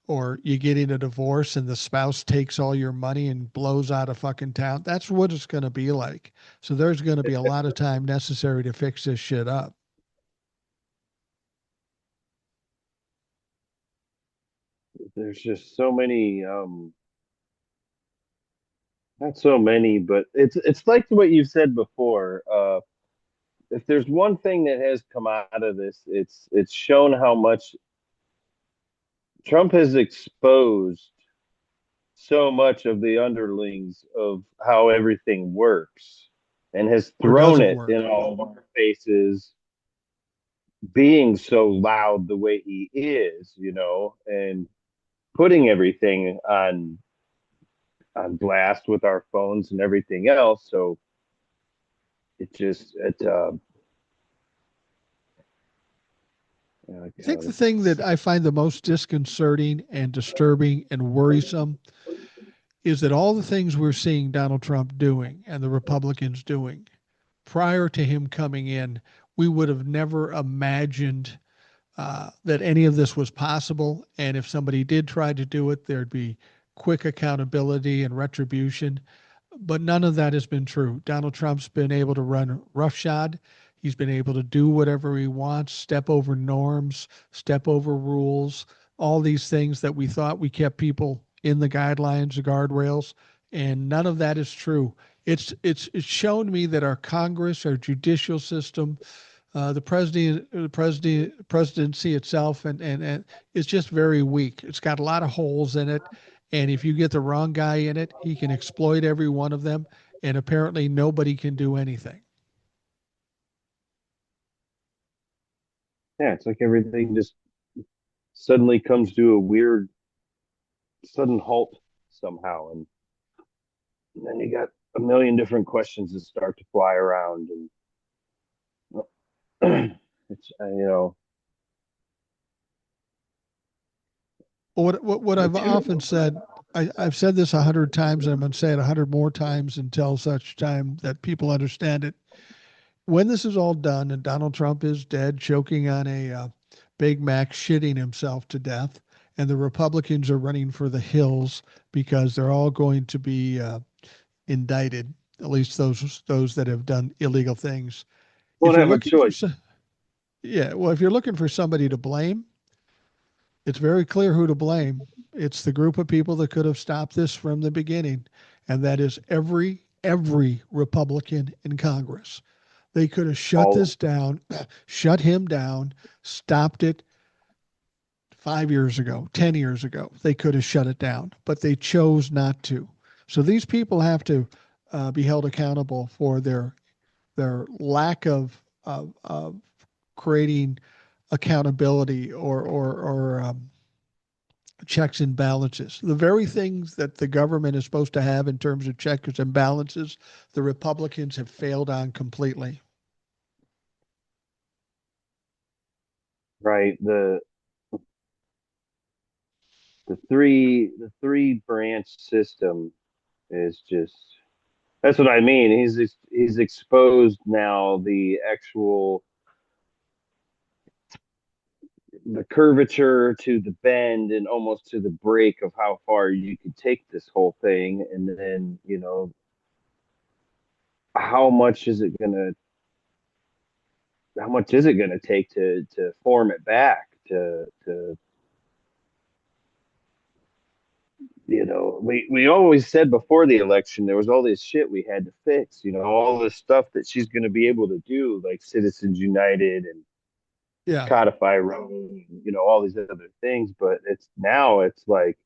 or you get in a divorce and the spouse takes all your money and blows out of fucking town. That's what it's going to be like. So there's going to be a lot of time necessary to fix this shit up. There's just so many, not so many, but it's like what you've said before. If there's one thing that has come out of this, it's shown how much Trump has exposed so much of the underlings of how everything works and has or thrown doesn't it work. in all of our faces, being so loud the way he is, and putting everything on blast with our phones and everything else. So it I think the thing that I find the most disconcerting and disturbing and worrisome is that all the things we're seeing Donald Trump doing and the Republicans doing prior to him coming in, we would have never imagined that any of this was possible. And if somebody did try to do it, there'd be quick accountability and retribution. But none of that has been true. Donald Trump's been able to run roughshod. He's been able to do whatever he wants, step over norms, step over rules, all these things that we thought we kept people in the guidelines, the guardrails, and none of that is true. It's shown me that our Congress, our judicial system, the presidency itself, and it's just very weak. It's got a lot of holes in it, and if you get the wrong guy in it, he can exploit every one of them. And apparently, nobody can do anything. yeah, it's like everything just suddenly comes to a weird sudden halt somehow, and then you got a million different questions that start to fly around, and it's What I've often said, I've said this 100 times, and I'm going to say it 100 more times until such time that people understand it. When this is all done and Donald Trump is dead, choking on a Big Mac, shitting himself to death, and the Republicans are running for the hills because they're all going to be indicted, at least those that have done illegal things. If won't you're have a looking for, choice. yeah, well, if you're looking for somebody to blame, it's very clear who to blame. It's the group of people that could have stopped this from the beginning, and that is every Republican in Congress. They could have shut All this down, shut him down, stopped it 5 years ago, 10 years ago. They could have shut it down, but they chose not to. So these people have to be held accountable for their lack of creating accountability or checks and balances. The very things that the government is supposed to have in terms of checks and balances, the Republicans have failed on completely. right. The three branch system is just that's what I mean. He's exposed now the curvature to the bend and almost to the break of how far you could take this whole thing, and then how much is it gonna how much is it gonna take to form it back to we always said before the election there was all this shit we had to fix, all this stuff that she's going to be able to do, like Citizens United and Yeah. Codify Road, all these other things. But it's like,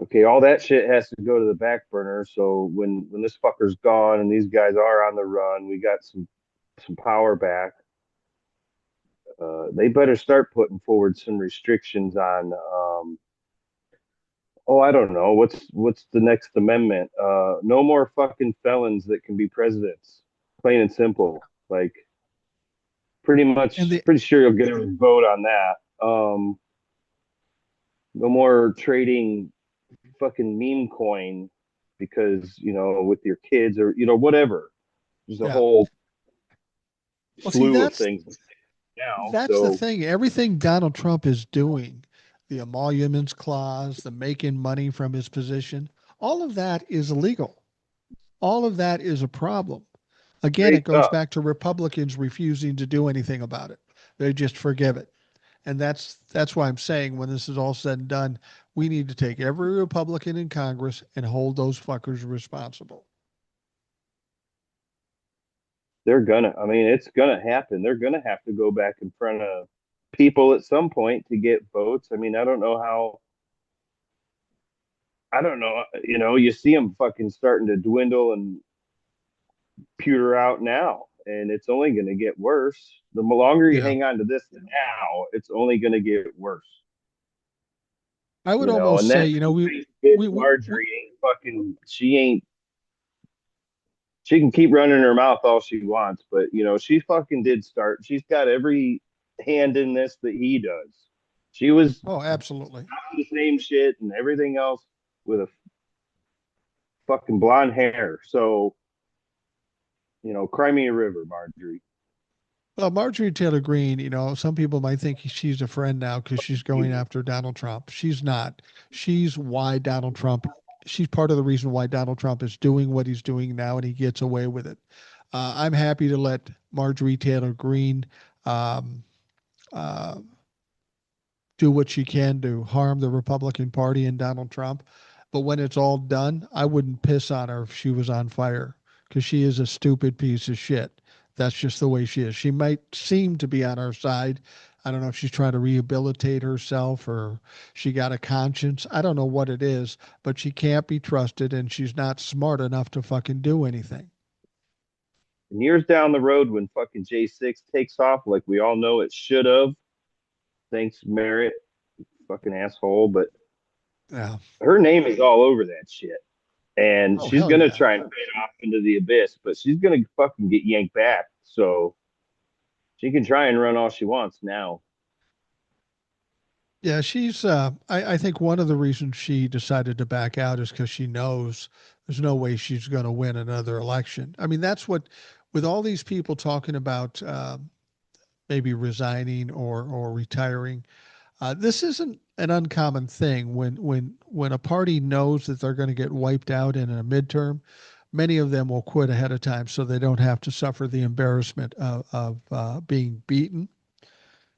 okay, all that shit has to go to the back burner. So when this fucker's gone and these guys are on the run, we got some power back. They better start putting forward some restrictions on oh, I don't know. What's the next amendment? No more fucking felons that can be presidents. Plain and simple. Like And the pretty sure you'll get a vote on that. No more trading fucking meme coin because, with your kids or whatever. There's a yeah. whole Well, see, slew of things now. that's the So thing. Everything Donald Trump is doing, the emoluments clause, the making money from his position, all of that is illegal. All of that is a problem. Again, it straight goes up. back to Republicans refusing to do anything about it. They just forgive it. And that's why I'm saying when this is all said and done, we need to take every Republican in Congress and hold those fuckers responsible. I mean, it's gonna happen. They're gonna have to go back in front of people at some point to get votes. I mean, I don't know. You see them fucking starting to dwindle and pewter out now, and it's only going to get worse. The longer you Yeah. hang on to this now, it's only going to get worse. I would almost And say, that bitch we Marjorie ain't fucking. She ain't. She can keep running her mouth all she wants, but she fucking did start. She's got every hand in this that he does. She was oh, absolutely. the same shit and everything else with a fucking blonde hair. So, cry me a river, Marjorie. Well, Marjorie Taylor Greene, some people might think she's a friend now because she's going after Donald Trump. She's not. She's why Donald Trump, she's part of the reason why Donald Trump is doing what he's doing now and he gets away with it. I'm happy to let Marjorie Taylor Greene um, uh, do what she can to harm the Republican Party and Donald Trump. But when it's all done, I wouldn't piss on her if she was on fire because she is a stupid piece of shit. That's just the way she is. She might seem to be on our side. I don't know if she's trying to rehabilitate herself or she got a conscience. I don't know what it is, but she can't be trusted and she's not smart enough to fucking do anything. And years down the road, when fucking J6 takes off, like we all know it should have, thanks Merritt, fucking asshole, but Yeah. her name is all over that shit. And Oh, she's hell gonna yeah. try and fade off into the abyss, but she's gonna fucking get yanked back. So she can try and run all she wants now. Yeah, I think one of the reasons she decided to back out is because she knows there's no way she's going to win another election. I mean, that's what, with all these people talking about maybe resigning or retiring, this isn't an uncommon thing. When a party knows that they're going to get wiped out in a midterm, many of them will quit ahead of time so they don't have to suffer the embarrassment of being beaten.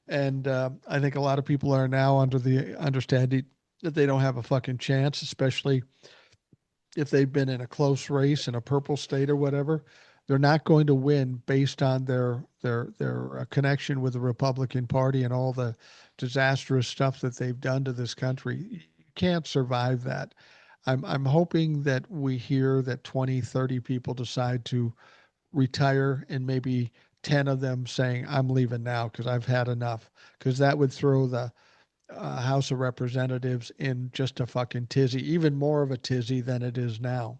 And I think a lot of people are now under the understanding that they don't have a fucking chance, especially if they've been in a close race in a purple state or whatever. They're not going to win based on their connection with the Republican Party and all the disastrous stuff that they've done to this country. You can't survive that. I'm hoping that we hear that 20, 30 people decide to retire and maybe 10 of them saying, I'm leaving now because I've had enough. Because that would throw the House of Representatives in just a fucking tizzy, even more of a tizzy than it is now.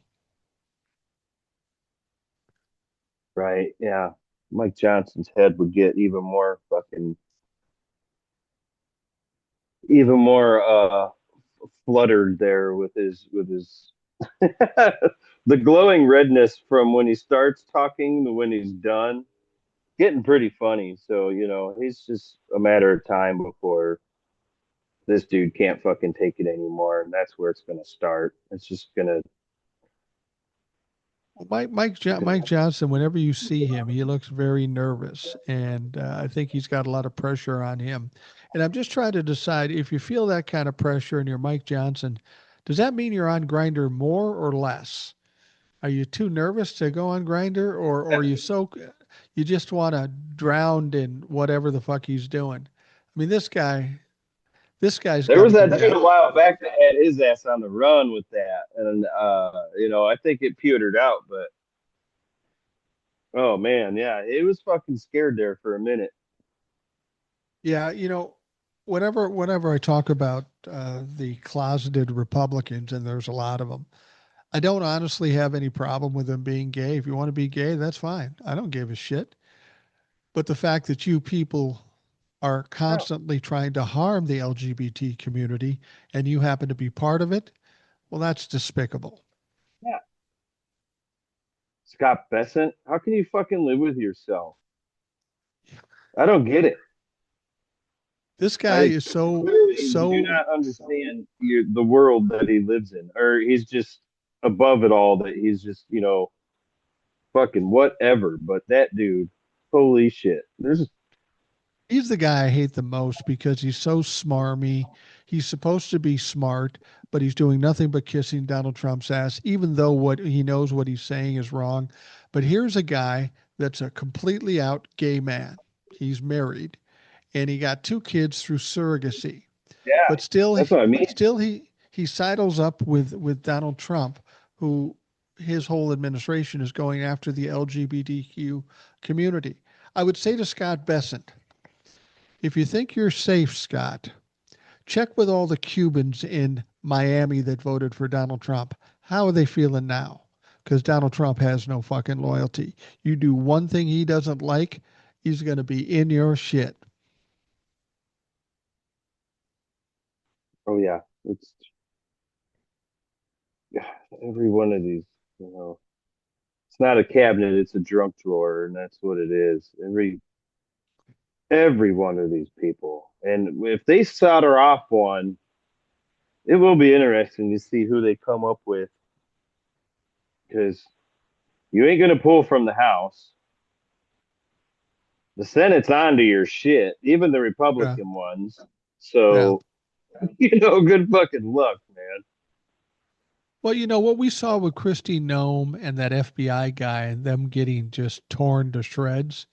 Right? Yeah. Mike Johnson's head would get even more fluttered there with his the glowing redness from when he starts talking to when he's done, getting pretty funny. So, he's just a matter of time before this dude can't fucking take it anymore, and that's where it's gonna start. It's just gonna. Mike Johnson, whenever you see him, he looks very nervous, and I think he's got a lot of pressure on him. And I'm just trying to decide if you feel that kind of pressure and you're Mike Johnson, does that mean you're on Grinder more or less? Are you too nervous to go on Grinder, or you just want to drown in whatever the fuck he's doing? I mean, this guy's There got to was that be dude a while back that had his ass on the run with that, and I think it petered out, but oh man, yeah, it was fucking scared there for a minute. yeah. Whenever I talk about the closeted Republicans, and there's a lot of them, I don't honestly have any problem with them being gay. If you want to be gay, that's fine. I don't give a shit. But the fact that you people are Oh, constantly trying to harm the LGBT community and you happen to be part of it, well, that's despicable. yeah. Scott Bessent, how can you fucking live with yourself? I don't get it. This guy I is so, clearly do so, not understand the world that he lives in, or he's just above it all. That he's just fucking whatever. But that dude, holy shit! he's the guy I hate the most because he's so smarmy. He's supposed to be smart, but he's doing nothing but kissing Donald Trump's ass, even though what he knows what he's saying is wrong. But here's a guy that's a completely out gay man. He's married and he got two kids through surrogacy. Yeah, But still, that's what I mean. still he he sidles up with Donald Trump, who his whole administration is going after the LGBTQ community. I would say to Scott Bessent, if you think you're safe, Scott, check with all the Cubans in Miami that voted for Donald Trump. How are they feeling now? Because Donald Trump has no fucking loyalty. You do one thing he doesn't like, he's going to be in your shit. Oh yeah, it's yeah, every one of these. You know, it's not a cabinet; it's a junk drawer, and that's what it is. Every one of these people, and if they solder off one, it will be interesting to see who they come up with because you ain't gonna pull from the House. The Senate's onto your shit, even the Yeah. Republican ones. Yeah. So, good fucking luck, man. Well, you know what we saw with Kristi Noem and that FBI guy and them getting just torn to shreds.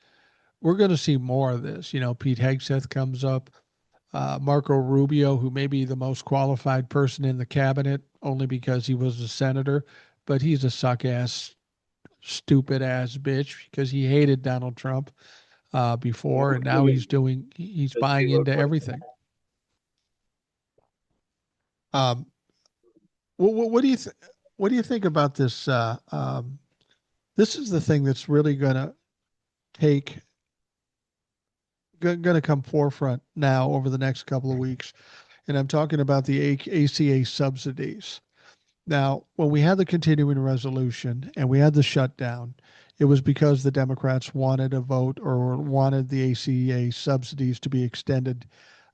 We're going to see more of this. You know, Pete Hegseth comes up, Marco Rubio, who may be the most qualified person in the cabinet only because he was a senator, but he's a suck ass, stupid ass bitch because he hated Donald Trump before, and now he's Does he buying look into like? everything. Um, what do you what do you think about this? This is the thing that's really going to take going to come forefront now over the next couple of weeks, and I'm talking about the ACA subsidies. Now, when we had the continuing resolution and we had the shutdown, it was because the Democrats wanted a vote or wanted the ACA subsidies to be extended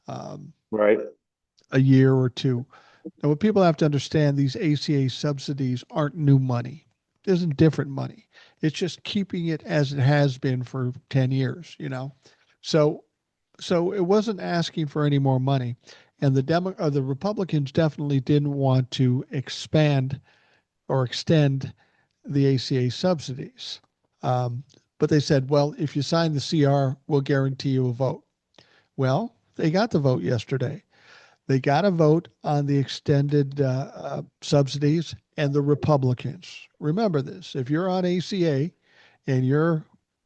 um, Right. a year or two. Now, what people have to understand, these ACA subsidies aren't new money. It isn't different money. It's just keeping it as it has been for 10 years, you know? So, so it wasn't asking for any more money. And the Republicans definitely didn't want to expand or extend the ACA subsidies. Um, but they said, well, if you sign the CR, we'll guarantee you a vote. Well, they got the vote yesterday. They got a vote on the extended subsidies, and the Republicans. Remember this: if you're on ACA and your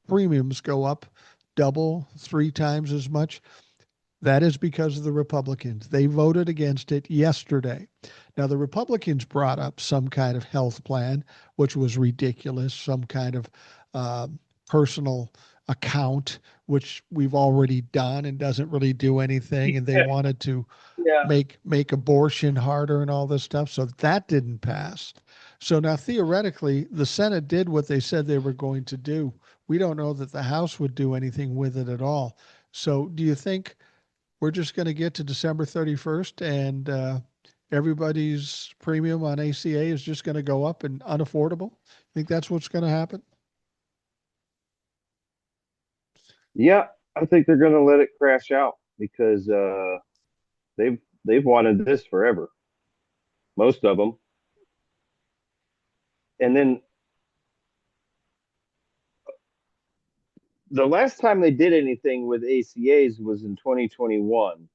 premiums go up double, three times as much, that is because of the Republicans. They voted against it yesterday. Now, the Republicans brought up some kind of health plan, which was ridiculous, some kind of uh, personal account, which we've already done and doesn't really do anything. And they wanted to Yeah. make abortion harder and all this stuff. So that didn't pass. So now theoretically, the Senate did what they said they were going to do. We don't know that the House would do anything with it at all. So do you think we're just going to get to December 31st and everybody's premium on ACA is just going to go up and unaffordable? Think that's what's going to happen? Yeah, I think they're gonna let it crash out because they've wanted this forever, most of them. And then the last time they did anything with ACAs was in 2021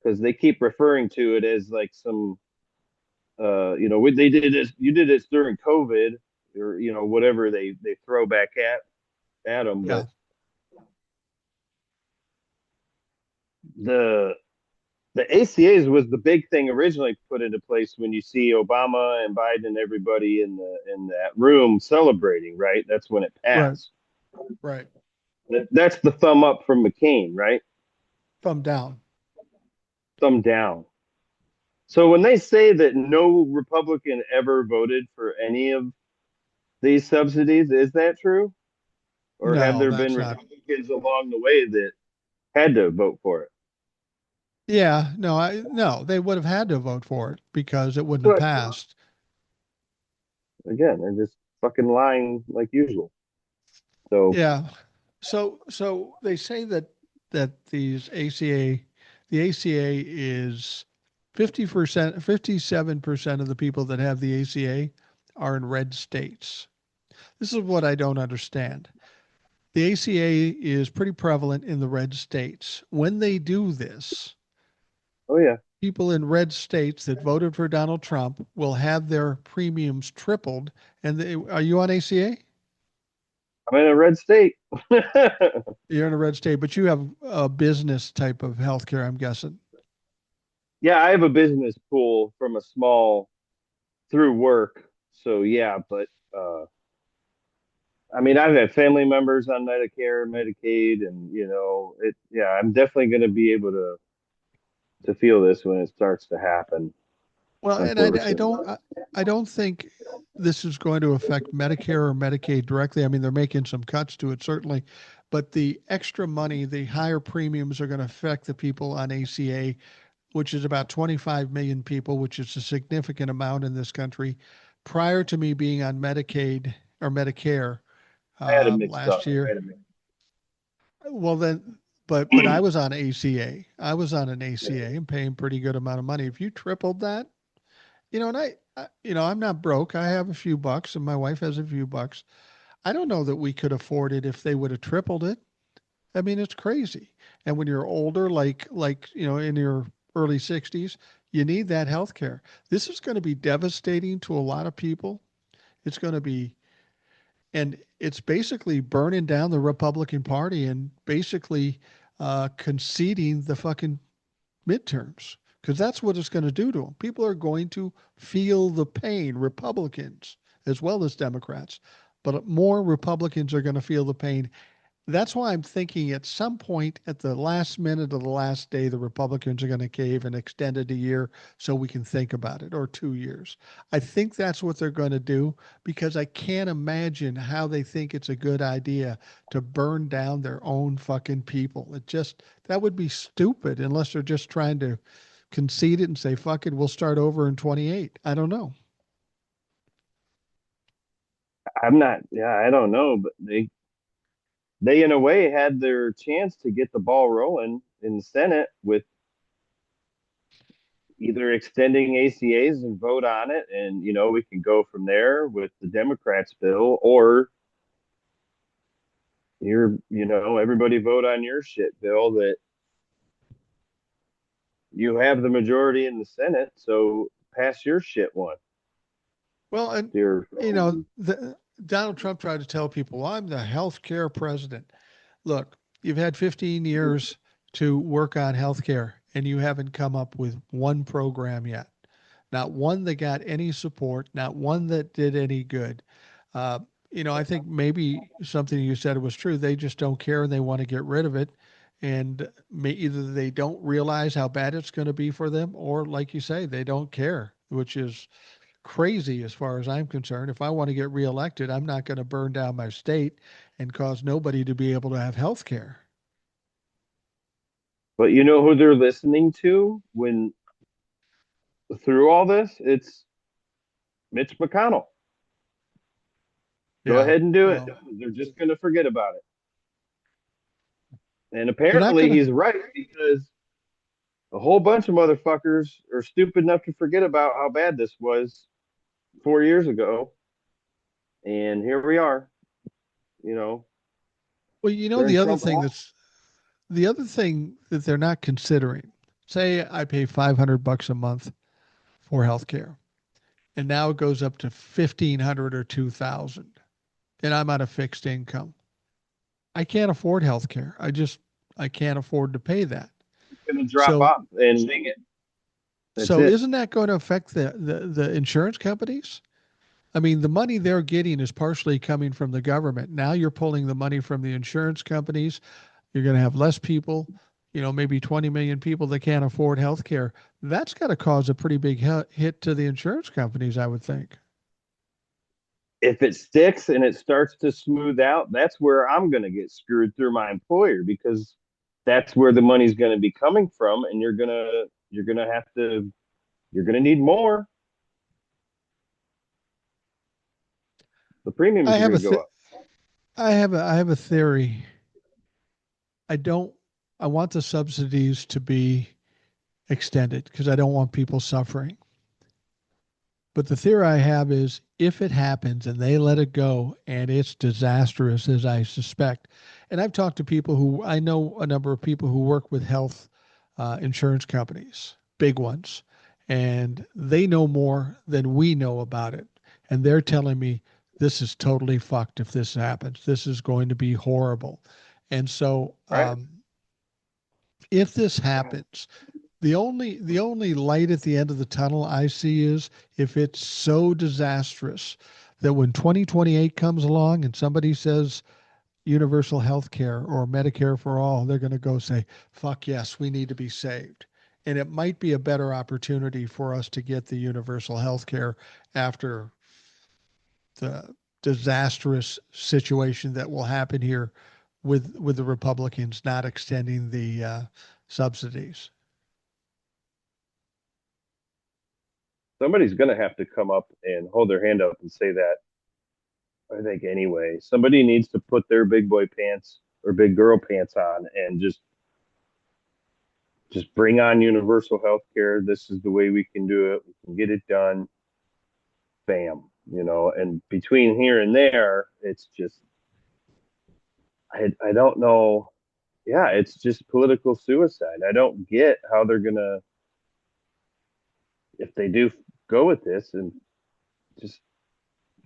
because they keep referring to it as like some they did this, you did this during COVID, or whatever they throw back at them. Yeah. But the the ACAs was the big thing originally put into place when you see Obama and Biden and everybody in that room celebrating, right? That's when it Right. passed. Right. That's the thumb up from McCain, right? Thumb down. Thumb down. So when they say that no Republican ever voted for any of these subsidies, is that true? Or have No, there been that's not. Republicans along the way that had to vote for it? Yeah, no, no, they would have had to vote for it because it wouldn't have But passed. again, they're just fucking lying like usual. So, Yeah. So they say that the ACA is 50%, 57% of the people that have the ACA are in red states. This is what I don't understand. The ACA is pretty prevalent in the red states. When they do this, oh yeah, people in red states that voted for Donald Trump will have their premiums tripled. And are you on ACA? I'm in a red state. You're in a red state, but you have a business type of healthcare, I'm guessing. Yeah, I have a business pool from a small through work. So yeah, but I mean, I've had family members on Medicare, Medicaid, and it. Yeah, I'm definitely going to be able to feel this when it starts to happen. Well, and Unfortunately, I don't think this is going to affect Medicare or Medicaid directly. I mean, they're making some cuts to it, certainly, but the extra money, the higher premiums are going to affect the people on ACA, which is about 25 million people, which is a significant amount in this country. Prior to me being on Medicaid or Medicare I had it mixed last up. year, well then, but I was on ACA. I was on an ACA and paying pretty good amount of money. If you tripled that, and I'm not broke. I have a few bucks, and my wife has a few bucks. I don't know that we could afford it if they would have tripled it. I mean, it's crazy. And when you're older, in your early 60s, you need that health care. This is going to be devastating to a lot of people. It's going to be, and it's basically burning down the Republican Party and basically conceding the fucking midterms because that's what it's going to do to them. People are going to feel the pain, Republicans as well as Democrats, but more Republicans are going to feel the pain. That's why I'm thinking at some point at the last minute of the last day, the Republicans are going to cave and extend it a year so we can think about it, or 2 years. I think that's what they're going to do because I can't imagine how they think it's a good idea to burn down their own fucking people. That would be stupid unless they're just trying to concede it and say, fuck it, we'll start over in 28. I don't know. I'm not. Yeah, I don't know, but they in a way had their chance to get the ball rolling in the Senate with either extending ACAs and vote on it, and we can go from there with the Democrats bill, or everybody vote on your shit bill that you have the majority in the Senate, so pass your shit one. Well, and Your Donald Trump tried to tell people, well, I'm the health care president. Look, you've had 15 years to work on healthcare and you haven't come up with one program yet. Not one that got any support, not one that did any good. I think maybe something you said was true. They just don't care and they want to get rid of it. And either they don't realize how bad it's going to be for them, or like you say, they don't care, which is crazy as far as I'm concerned. If I want to get reelected, I'm not going to burn down my state and cause nobody to be able to have health care. But you know who they're listening to when through all this? It's Mitch McConnell. Go Yeah. ahead and do it. Well, They're just going to forget about it. And they're not apparently going to. he's right because a whole bunch of motherfuckers are stupid enough to forget about how bad this was 4 years ago. And here we are, you know, Well, turn Trump off. the other thing that they're not considering. Say I pay $500 a month for health care, and now it goes up to 1,500 or 2,000, and I'm on a fixed income. I can't afford health care. I can't afford to pay that. It's going to drop So off and that's so it. isn't that going to affect the insurance companies? I mean, the money they're getting is partially coming from the government. Now you're pulling the money from the insurance companies. You're going to have less people, maybe 20 million people that can't afford health care. That's got to cause a pretty big hit to the insurance companies, I would think. If it sticks and it starts to smooth out, that's where I'm going to get screwed through my employer because that's where the money's going to be coming from, and you're going to need more. The I premiums are have going a to go th- up. I have a theory. I don't I want the subsidies to be extended because I don't want people suffering. But the theory I have is if it happens and they let it go and it's disastrous, as I suspect, and I've talked to people I know a number of people who work with health insurance companies. big ones, and they know more than we know about it. And they're telling me this is totally fucked if this happens. This is going to be horrible. And so, Right. if this happens, the only light at the end of the tunnel I see is if it's so disastrous that when 2028 comes along and somebody says universal health care or Medicare for all, they're going to go say, fuck yes, we need to be saved. And it might be a better opportunity for us to get the universal health care after the disastrous situation that will happen here with the Republicans not extending the subsidies. Somebody's going to have to come up and hold their hand up and say that. I think anyway, somebody needs to put their big boy pants or big girl pants on and just bring on universal health care. This is the way we can do it. We can get it done. Bam. And between here and there, it's just I don't know. Yeah, it's just political suicide. I don't get how they're gonna, if they do go with this and just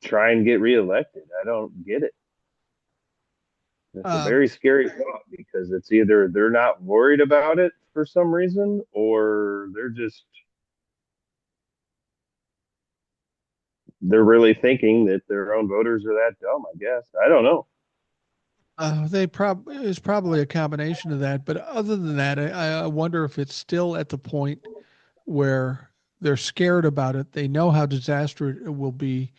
try and get reelected. I don't get it. It's a Um, very scary thought because it's either they're not worried about it for some reason or they're really thinking that their own voters are that dumb, I guess. I don't know. they it's probably a combination of that, but other than that, I wonder if it's still at the point where they're scared about it. They know how disastrous it will be,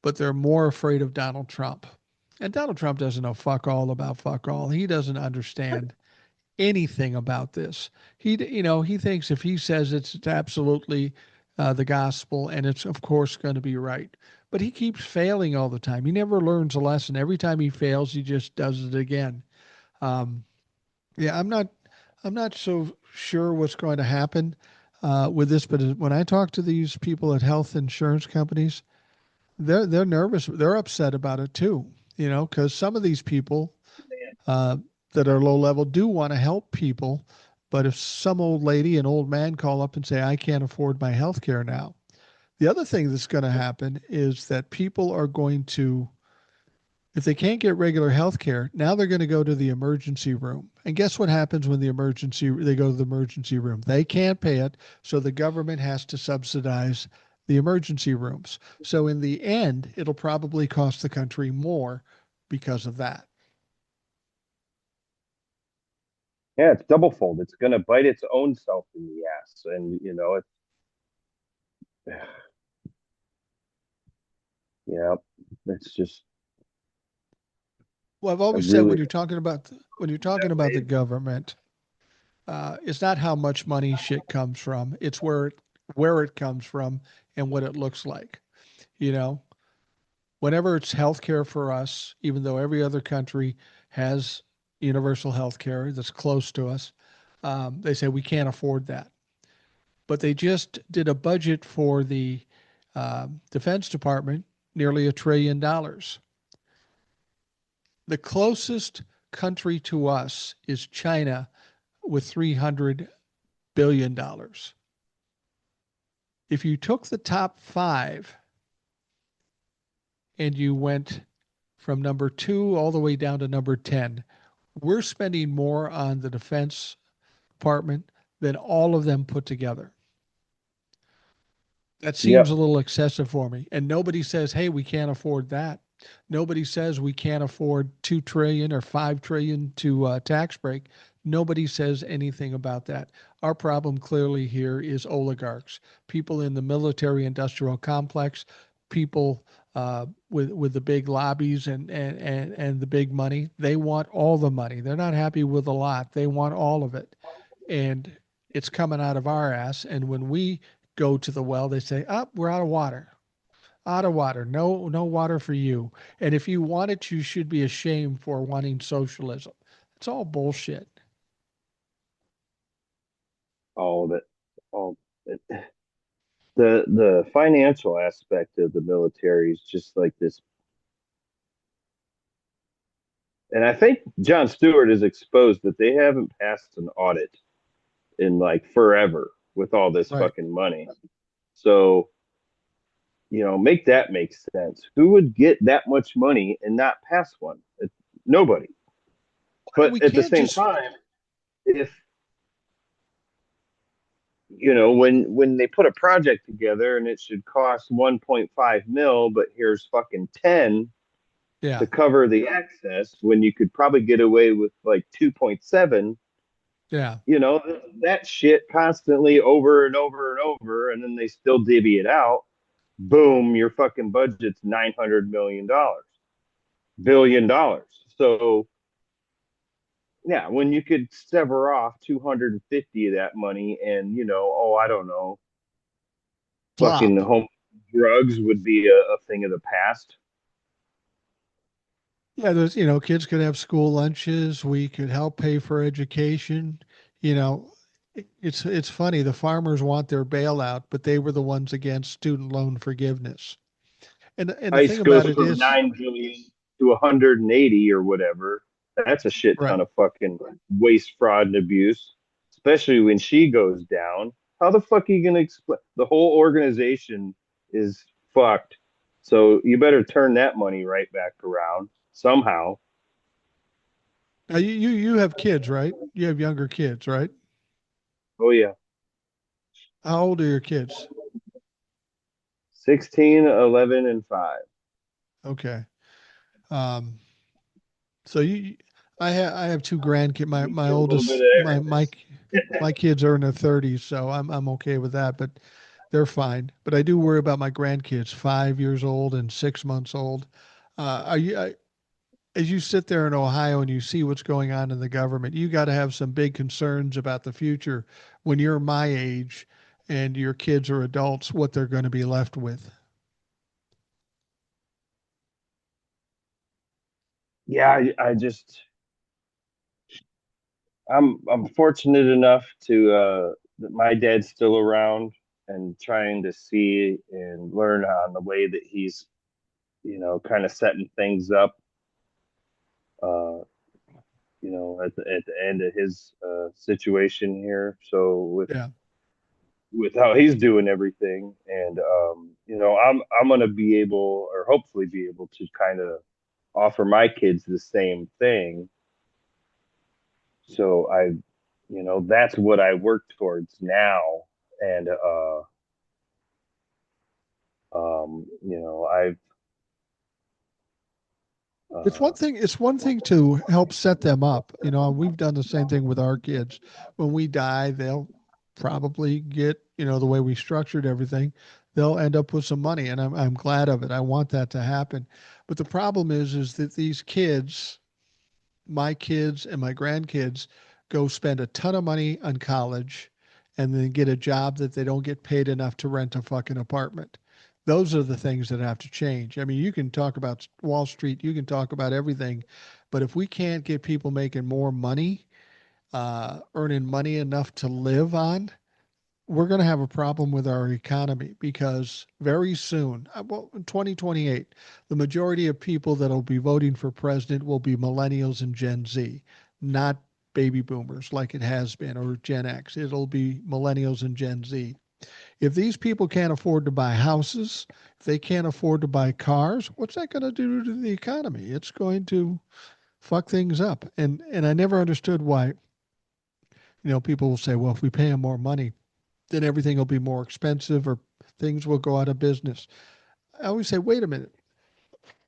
but they're more afraid of Donald Trump. And Donald Trump doesn't know fuck all about fuck all. He doesn't understand anything about this. He thinks if he says it's absolutely the gospel and it's of course going to be right. But he keeps failing all the time. He never learns a lesson. Every time he fails, he just does it again. Um, yeah, I'm not so sure what's going to happen with this. But when I talk to these people at health insurance companies, they're nervous. They're upset about it too. Because some of these people uh, that are low level do want to help people. But if some old lady and old man call up and say, I can't afford my health care now, the other thing that's going to happen is that people are going to, if they can't get regular health care, now they're going to go to the emergency room. And guess what happens when they go to the emergency room? They can't pay it, so the government has to subsidize the emergency rooms. So in the end, it'll probably cost the country more because of that. Yeah, it's double fold. It's going to bite its own self in the ass. And, yeah, it's just, Well, I've I always said really, when you're talking about the government, it's not how much money shit comes from; it's where it comes from and what it looks like. You know, whenever it's healthcare for us, even though every other country has universal healthcare that's close to us, they say we can't afford that. But they just did a budget for the Defense Department, nearly $1 trillion. The closest country to us is China with $300 billion. If you took the top five and you went from number two all the way down to number 10, we're spending more on the Defense Department than all of them put together. That seems a yep. little excessive for me. And nobody says, hey, we can't afford that. Nobody says we can't afford 2 trillion or 5 trillion to tax break. Nobody says anything about that. Our problem clearly here is oligarchs, people in the military industrial complex, people with the big lobbies and the big money. They want all the money. They're not happy with a lot. They want all of it. And it's coming out of our ass. And when we go to the well, they say, "Up, oh, we're out of water. Out of water. No, no water for you. And if you want it, you should be ashamed for wanting socialism." It's all bullshit. All of it. All it. The financial aspect of the military is just like this. And I think John Stewart has exposed that they haven't passed an audit in like forever. with all this Right. fucking money. So, make that make sense. Who would get that much money and not pass one? Nobody. And But we at the can't same just, time, if when they put a project together and it should cost 1.5 mil, but here's fucking 10 to yeah, cover the access when you could probably get away with like 2.7, yeah. that shit constantly over and over and over, and then they still divvy it out. Boom, your fucking budget's $900 million, $1 billion. So yeah, when you could sever off 250 of that money and, oh, I don't know, fucking Plop. home drugs would be a thing of the past. Yeah, there's, kids could have school lunches. We could help pay for education. You know, it's funny. The farmers want their bailout, but they were the ones against student loan forgiveness. And the ICE thing about goes it from is, 9 billion to 180 or whatever. That's a shit right. ton of fucking waste, fraud, and abuse, especially when she goes down. How the fuck are you going to explain? The whole organization is fucked. So you better turn that money right back around somehow. Now you have kids, right? You have younger kids, right? Oh, yeah. How old are your kids? 16, 11, and 5. Okay. Um, so I have two grandkids. My You my get a little bit oldest of my kids are in their 30s, so I'm okay with that. But they're fine. But I do worry about my grandkids, 5 years old and 6 months old. As you sit there in Ohio and you see what's going on in the government, you got to have some big concerns about the future when you're my age and your kids are adults, what they're going to be left with. yeah, I'm fortunate enough to that my dad's still around and trying to see and learn on the way that he's, kind of setting things up, uh, at the end of his situation here. So Yeah. with how he's doing everything, and I'm gonna be able, or hopefully be able to kind of offer my kids the same thing. So that's what I work towards now. And I've uh It's one thing to help set them up. We've done the same thing with our kids. When we die, they'll probably get, the way we structured everything, they'll end up with some money, and I'm glad of it. I want that to happen. But the problem is that these kids, my kids and my grandkids, go spend a ton of money on college and then get a job that they don't get paid enough to rent a fucking apartment. Those are the things that have to change. I mean, you can talk about Wall Street, you can talk about everything, but if we can't get people making more money, earning money enough to live on, we're going to have a problem with our economy because very soon, well, in 2028, the majority of people that will be voting for president will be millennials and Gen Z, not baby boomers like it has been or Gen X. It'll be millennials and Gen Z. If these people can't afford to buy houses, if they can't afford to buy cars, what's that going to do to the economy? It's going to fuck things up. And I never understood why, people will say, well, if we pay them more money, then everything will be more expensive or things will go out of business. I always say, wait a minute.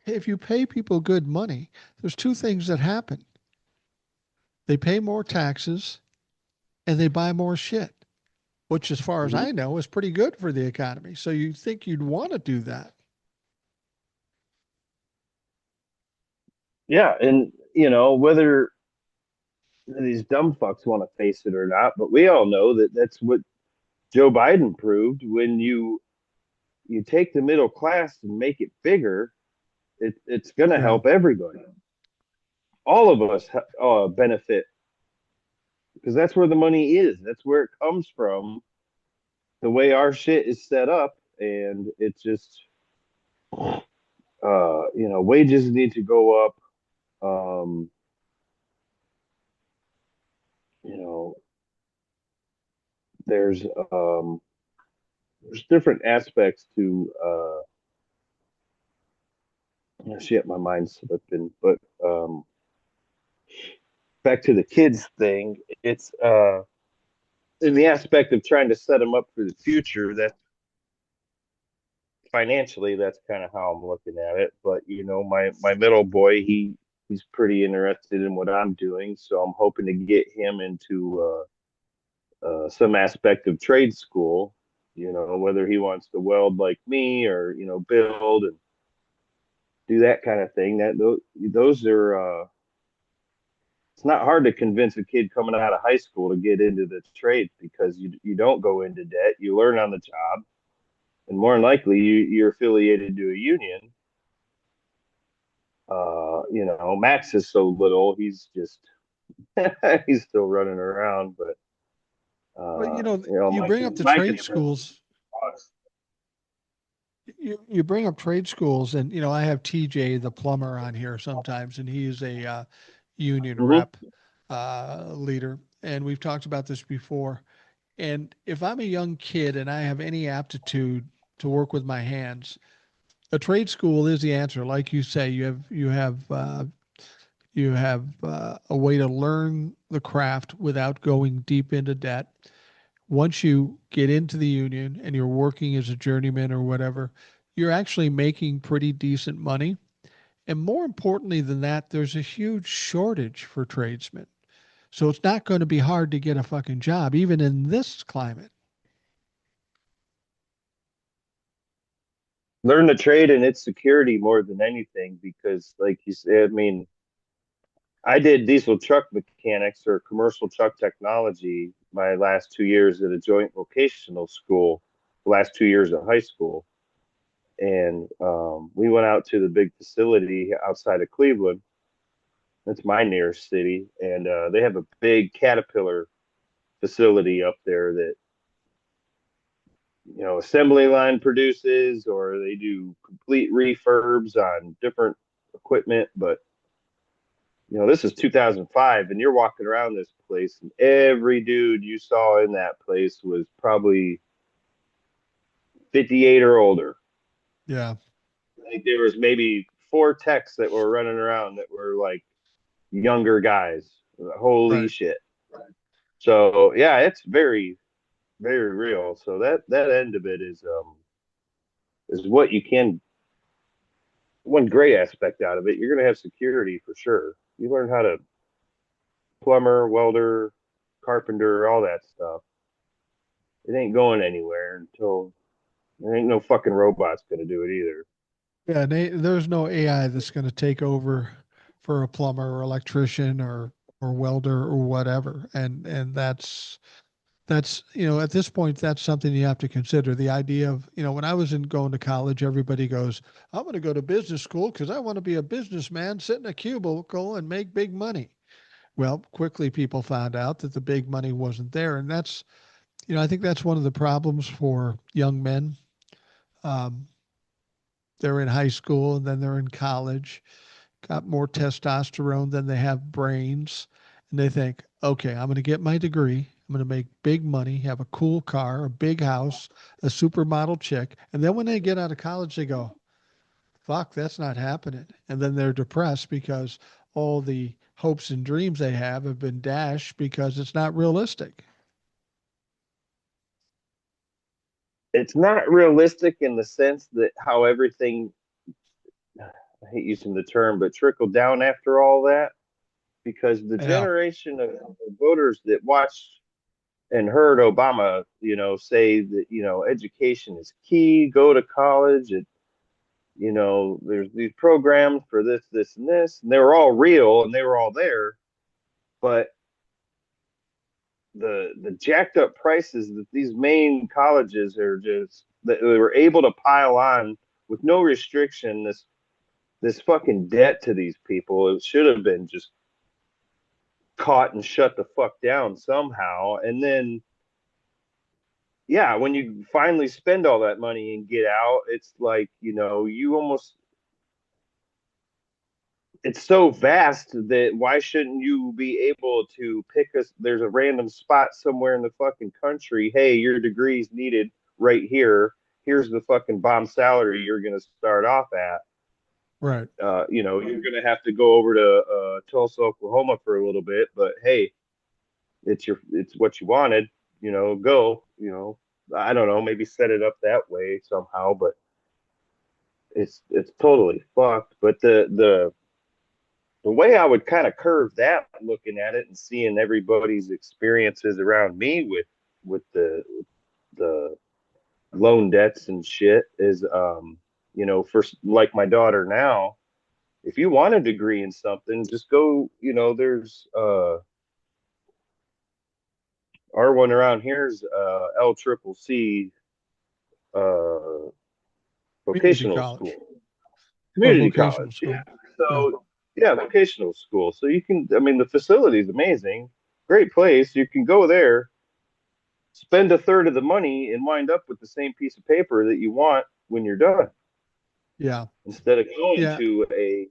If you pay people good money, there's two things that happen. They pay more taxes and they buy more shit, which, as far as mhm. I know, is pretty good for the economy. So you think you'd want to do that. Yeah, and whether these dumb fucks want to face it or not, but we all know that that's what Joe Biden proved. When you take the middle class and make it bigger, it's going to Yeah. help everybody. All of us benefit because that's where the money is. That's where it comes from. The way our shit is set up, and it's just wages need to go up. Um, you know, there's there's different aspects to shit, my mind's slipping, but back to the kids thing, it's in the aspect of trying to set them up for the future. That financially, that's kind of how I'm looking at it. But my middle boy, he's pretty interested in what I'm doing, so I'm hoping to get him into some aspect of trade school. Whether he wants to weld like me or build and do that kind of thing. Those are it's not hard to convince a kid coming out of high school to get into the trade because you don't go into debt. You learn on the job, and more than likely you're affiliated to a union. Max is so little; he's just he's still running around. But Well, you my bring up the my trade concern. schools. You bring up trade schools, and I have TJ the plumber on here sometimes, and he's a union Mhm. rep leader, and we've talked about this before. And if I'm a young kid and I have any aptitude to work with my hands, a trade school is the answer. Like you say, you have a way to learn the craft without going deep into debt. Once you get into the union and you're working as a journeyman or whatever, you're actually making pretty decent money. And more importantly than that, there's a huge shortage for tradesmen. So it's not going to be hard to get a fucking job, even in this climate. Learn the trade and its security more than anything because, like you said, I mean, I did diesel truck mechanics or commercial truck technology my last 2 years at a joint vocational school, the last 2 years of high school. And we went out to the big facility outside of Cleveland. That's my nearest city. And they have a big Caterpillar facility up there that, assembly line produces, or they do complete refurbs on different equipment. But this is 2005, and you're walking around this place, and every dude you saw in that place was probably 58 or older. Yeah, Like there was maybe four techs that were running around that were like younger guys. Holy right. shit! So yeah, it's very, very real. So that end of it is what you can. One great aspect out of it, you're gonna have security for sure. You learn how to plumber, welder, carpenter, all that stuff. It ain't going anywhere until there ain't no fucking robots gonna do it either. Yeah, there's no AI that's going to take over for a plumber or electrician or welder or whatever. And that's at this point that's something you have to consider. The idea of when I was in going to college, everybody goes, I'm going to go to business school because I want to be a businessman, sit in a cubicle and make big money. Well, quickly people found out that the big money wasn't there, and that's I think that's one of the problems for young men. um, they're in high school and then they're in college, got more testosterone than they have brains. And they think, okay, I'm going to get my degree. I'm going to make big money, have a cool car, a big house, a supermodel chick. And then when they get out of college, they go, fuck, that's not happening. And then they're depressed because all the hopes and dreams they have been dashed because it's not realistic. It's not realistic in the sense that how everything, I hate using the term, but trickled down after all that, because the Yeah. generation of voters that watched and heard Obama, say that, education is key, go to college, and, there's these programs for this, this, and this, and they were all real and they were all there. But the jacked up prices that these main colleges are just that they were able to pile on with no restriction, this fucking debt to these people, it should have been just caught and shut the fuck down somehow. And then, yeah, when you finally spend all that money and get out, it's like, you almost, it's so vast that why shouldn't you be able to pick us? There's a random spot somewhere in the fucking country. Hey, your degree's needed right here. Here's the fucking bomb salary you're going to start off at. Right. You're going to have to go over to Tulsa, Oklahoma for a little bit, but hey, it's what you wanted. Go. I don't know, maybe set it up that way somehow, but it's totally fucked. But the way I would kind of curve that, looking at it and seeing everybody's experiences around me with the loan debts and shit is, for like my daughter now, if you want a degree in something, just go. There's our one around here is LCCC uh, Community vocational school, college or community vocational college. Yeah. school. Yeah. So yeah, vocational school. So you can. I mean, the facility is amazing, great place. You can go there, spend a third of the money, and wind up with the same piece of paper that you want when you're done, Yeah. instead of going Yeah. to a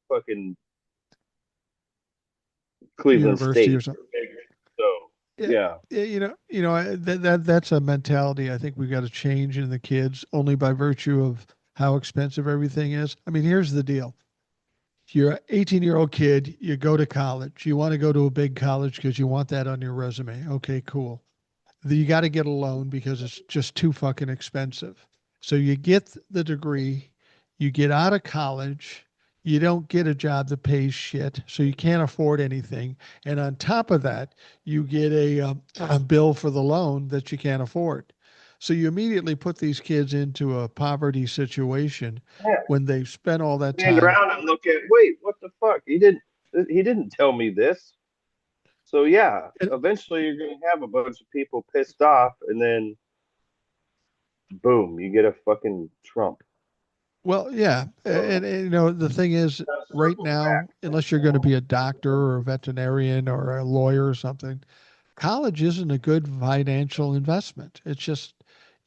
fucking Cleveland University or State. something. So Yeah. yeah, Yeah, that's a mentality I think we've got to change in the kids only by virtue of how expensive everything is. I mean, here's the deal. You're an 18-year-old kid, you go to college. You want to go to a big college because you want that on your resume. Okay, cool. You got to get a loan because it's just too fucking expensive. So you get the degree, you get out of college, you don't get a job that pays shit, so you can't afford anything. And on top of that, you get a bill for the loan that you can't afford. So you immediately put these kids into a poverty situation yeah. when they've spent all that Stand time. around and look at. Wait, what the fuck? He didn't tell me this. So yeah, And, eventually you're going to have a bunch of people pissed off, and then boom, you get a fucking Trump. well, yeah. So The thing is, right circle now, back. unless you're going to be a doctor or a veterinarian or a lawyer or something, college isn't a good financial investment.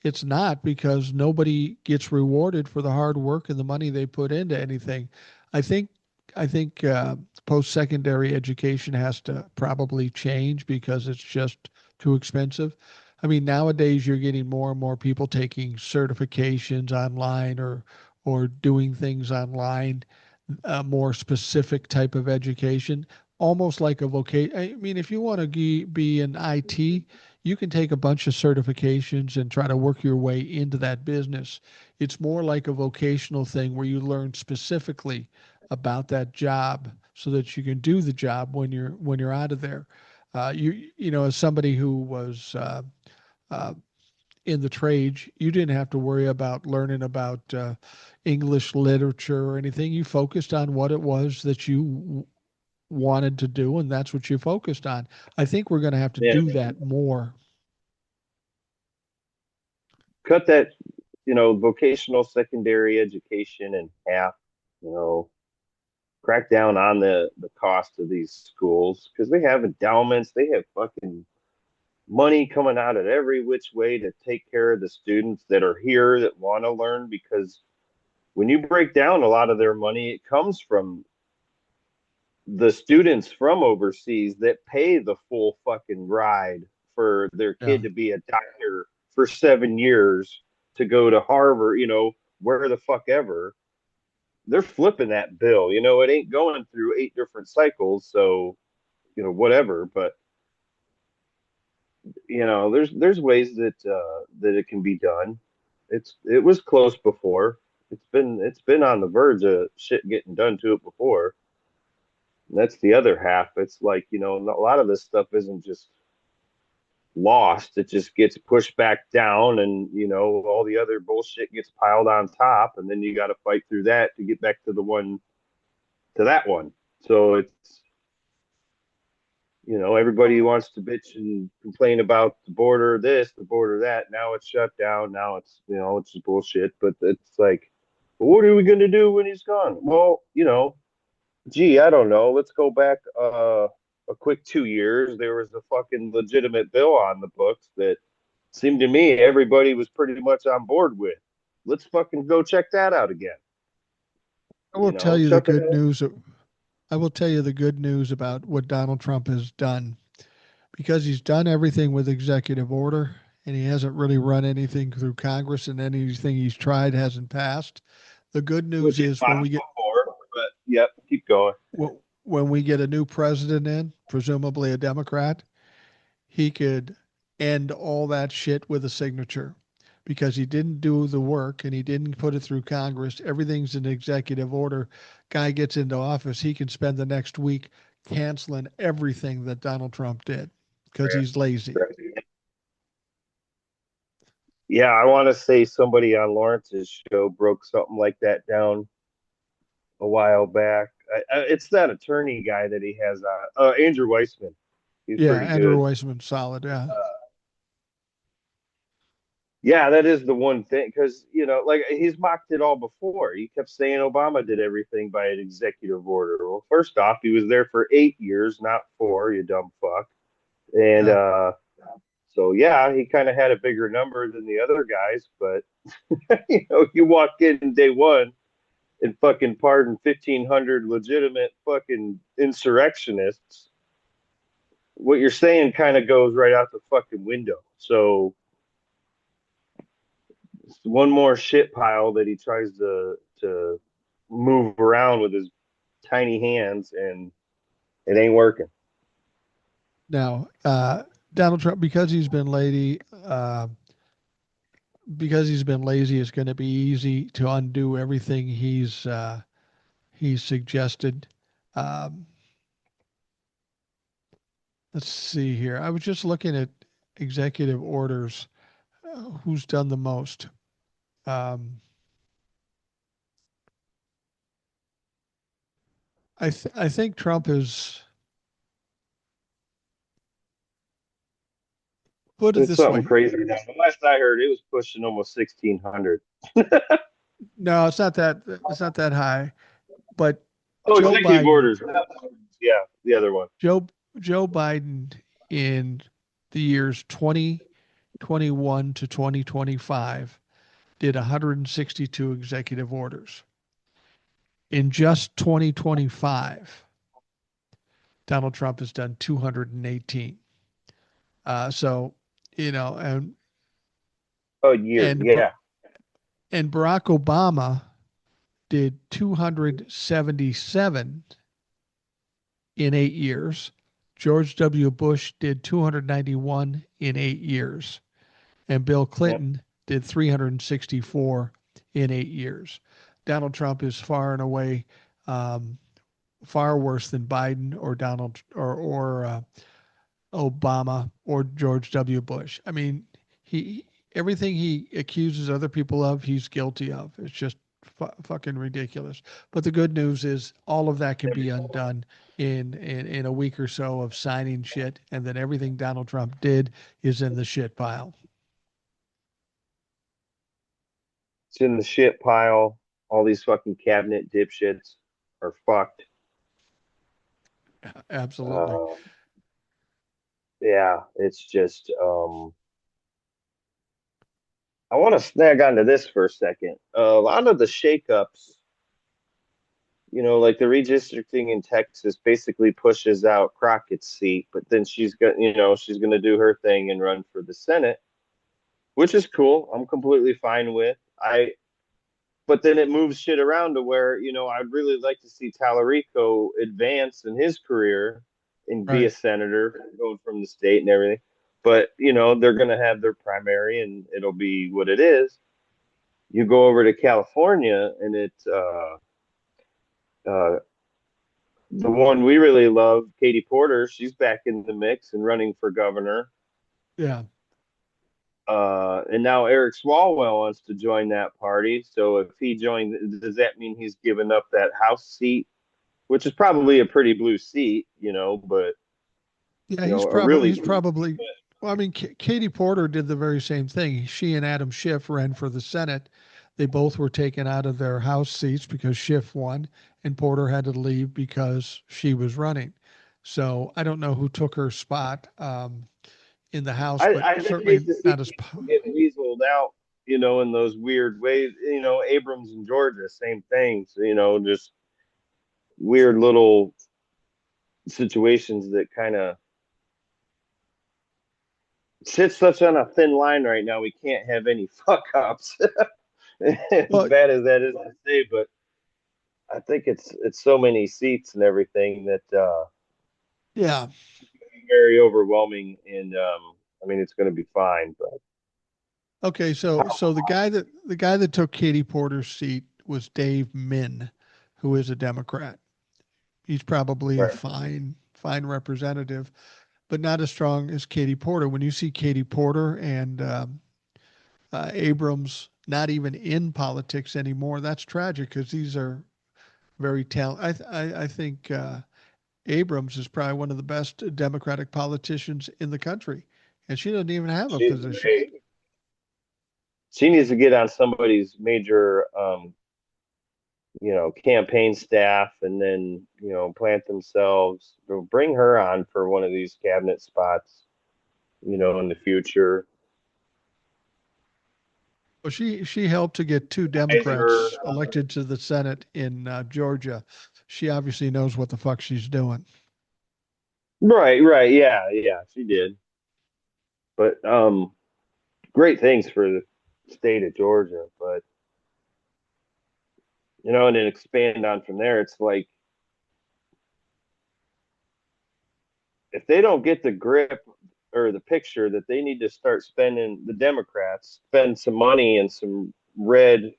It's not because nobody gets rewarded for the hard work and the money they put into anything. I think, I think post-secondary education has to probably change because it's just too expensive. I mean, nowadays you're getting more and more people taking certifications online or doing things online, a more specific type of education, almost like a vocation. I mean, if you want to be in IT, you can take a bunch of certifications and try to work your way into that business. It's more like a vocational thing where you learn specifically about that job so that you can do the job when you're out of there. As somebody who was uh, in the trades, you didn't have to worry about learning about English literature or anything. You focused on what it was that you wanted to do, and that's what you focused on. I think we're going to have to Yeah, do that more. cut that, vocational secondary education in half. You know, crack down on the cost of these schools because they have endowments, they have fucking money coming out of every which way to take care of the students that are here that want to learn. Because when you break down a lot of their money, it comes from the students from overseas that pay the full fucking ride for their Yeah. kid to be a doctor for 7 years, to go to Harvard, where the fuck ever. They're flipping that bill. It ain't going through 8 different cycles. So, whatever. But, there's ways that it can be done. It was close before. It's been on the verge of shit getting done to it before. And that's the other half. It's like, a lot of this stuff isn't just lost. It just gets pushed back down, and all the other bullshit gets piled on top, and then you got to fight through that to get back to that one. So it's, everybody wants to bitch and complain about the border this, the border that. Now it's shut down. Now it's just bullshit. But it's like, well, what are we going to do when he's gone? Well, gee, I don't know. Let's go back a quick 2 years. There was a fucking legitimate bill on the books that seemed to me everybody was pretty much on board with. Let's fucking go check that out again. I will tell you the Shut the good hell. news. I will tell you the good news about what Donald Trump has done because he's done everything with executive order and he hasn't really run anything through Congress and anything he's tried hasn't passed. The good news which is is when we get before, but yep, keep going. when we get a new president in, presumably a Democrat, he could end all that shit with a signature because he didn't do the work and he didn't put it through Congress. Everything's in executive order. Guy gets into office, he can spend the next week canceling everything that Donald Trump did because he's lazy. Yeah, I want to say somebody on Lawrence's show broke something like that down a while back. It's that attorney guy that he has on, Andrew Weissman. He's Yeah, pretty Andrew good. Weissman, solid. Yeah. Yeah, that is the one thing because like he's mocked it all before. He kept saying Obama did everything by an executive order. Well, first off, he was there for 8 years, not four. You dumb fuck. And Yeah. so yeah, he kind of had a bigger number than the other guys, but you walk in day one and fucking pardon 1,500 legitimate fucking insurrectionists. What you're saying kind of goes right out the fucking window. So it's one more shit pile that he tries to move around with his tiny hands, and it ain't working. Now, Donald Trump, because he's been lazy, it's going to be easy to undo everything he's suggested. Um, let's see here. I was just looking at executive orders. Who's done the most? Um, I think Trump has put it It's this something way. crazy. Now, the last I heard, it was pushing almost 1,600. No, it's not that. It's not that high. But Oh, Joe executive Biden, orders. Yeah, the other one. Joe Joe Biden in the years 2021 to 2025 did 162 executive orders. In just 2025, Donald Trump has done 218. So, you know, Oh, year. and Yeah. and Barack Obama did 277 in 8 years. George W. Bush did 291 in 8 years. And Bill Yep. Clinton did 364 in 8 years. Donald Trump is far and away um, far worse than Biden or Donald or Obama or George W. Bush. I mean, he everything he accuses other people of, he's guilty of. It's just fucking ridiculous. But the good news is all of that can be undone in a week or so of signing shit, and then everything Donald Trump did is in the shit pile. It's in the shit pile. All these fucking cabinet dipshits are fucked. Absolutely. Uh, yeah, it's just. I want to snag onto this for a second. A lot of the shakeups, like the redistricting in Texas, basically pushes out Crockett's seat, but then she's going to do her thing and run for the Senate, which is cool. I'm completely fine with. But then it moves shit around to where I'd really like to see Tallarico advance in his career and be a Right. senator, going from the state and everything. But they're going to have their primary, and it'll be what it is. You go over to California, and uh, the one we really love, Katie Porter. She's back in the mix and running for governor. Yeah. And now Eric Swalwell wants to join that party. So if he joined, does that mean he's given up that House seat, which is probably a pretty blue seat, but Yeah, a really he's probably well, I mean, Katie Porter did the very same thing. She and Adam Schiff ran for the Senate. They both were taken out of their House seats because Schiff won, and Porter had to leave because she was running. So I don't know who took her spot in the House, but I just hate certainly to see not as. people get weaseled out, in those weird ways. Abrams in Georgia, same thing. So, just weird little situations that kind of sit such on a thin line right now. We can't have any fuck ups, as Well, bad as that is to say. But I think it's so many seats and everything that yeah. very overwhelming. And I mean, it's going to be fine. But Okay, so the guy that took Katie Porter's seat was Dave Min, who is a Democrat. He's probably a right. fine representative, but not as strong as Katie Porter. When you see Katie Porter and Abrams not even in politics anymore, that's tragic because these are very talented. I think Abrams is probably one of the best Democratic politicians in the country, and she doesn't even have a She's position. great. She needs to get on somebody's major campaign staff and then, plant themselves. Bring her on for one of these cabinet spots, in the future. Well, she helped to get two Her. Democrats elected to the Senate in Georgia. She obviously knows what the fuck she's doing. Right, right. Yeah, yeah, she did. But great things for the state of Georgia. But, and then expand on from there, it's like if they don't get the grip or the picture that they need to start spending, the Democrats spend some money in some red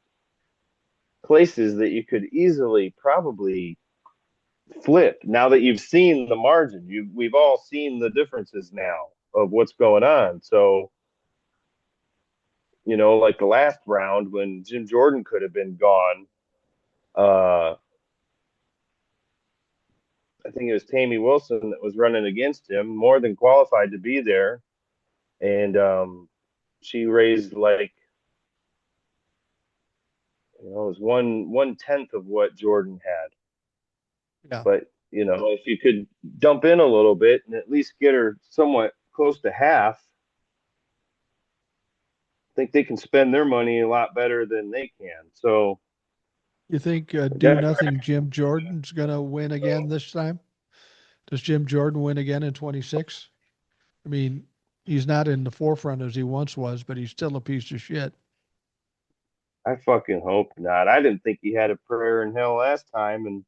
places that you could easily probably flip now that you've seen the margin. We've all seen the differences now of what's going on. So, like the last round when Jim Jordan could have been gone, uh, I think it was Tammy Wilson that was running against him, more than qualified to be there. And she raised like, it was one tenth of what Jordan had. Yeah. But if you could dump in a little bit and at least get her somewhat close to half, I think they can spend their money a lot better than they can. So, You think do Democrat, nothing Jim Jordan's gonna win again this time? Does Jim Jordan win again in 26? I mean, he's not in the forefront as he once was, but he's still a piece of shit. I fucking hope not. I didn't think he had a prayer in hell last time, and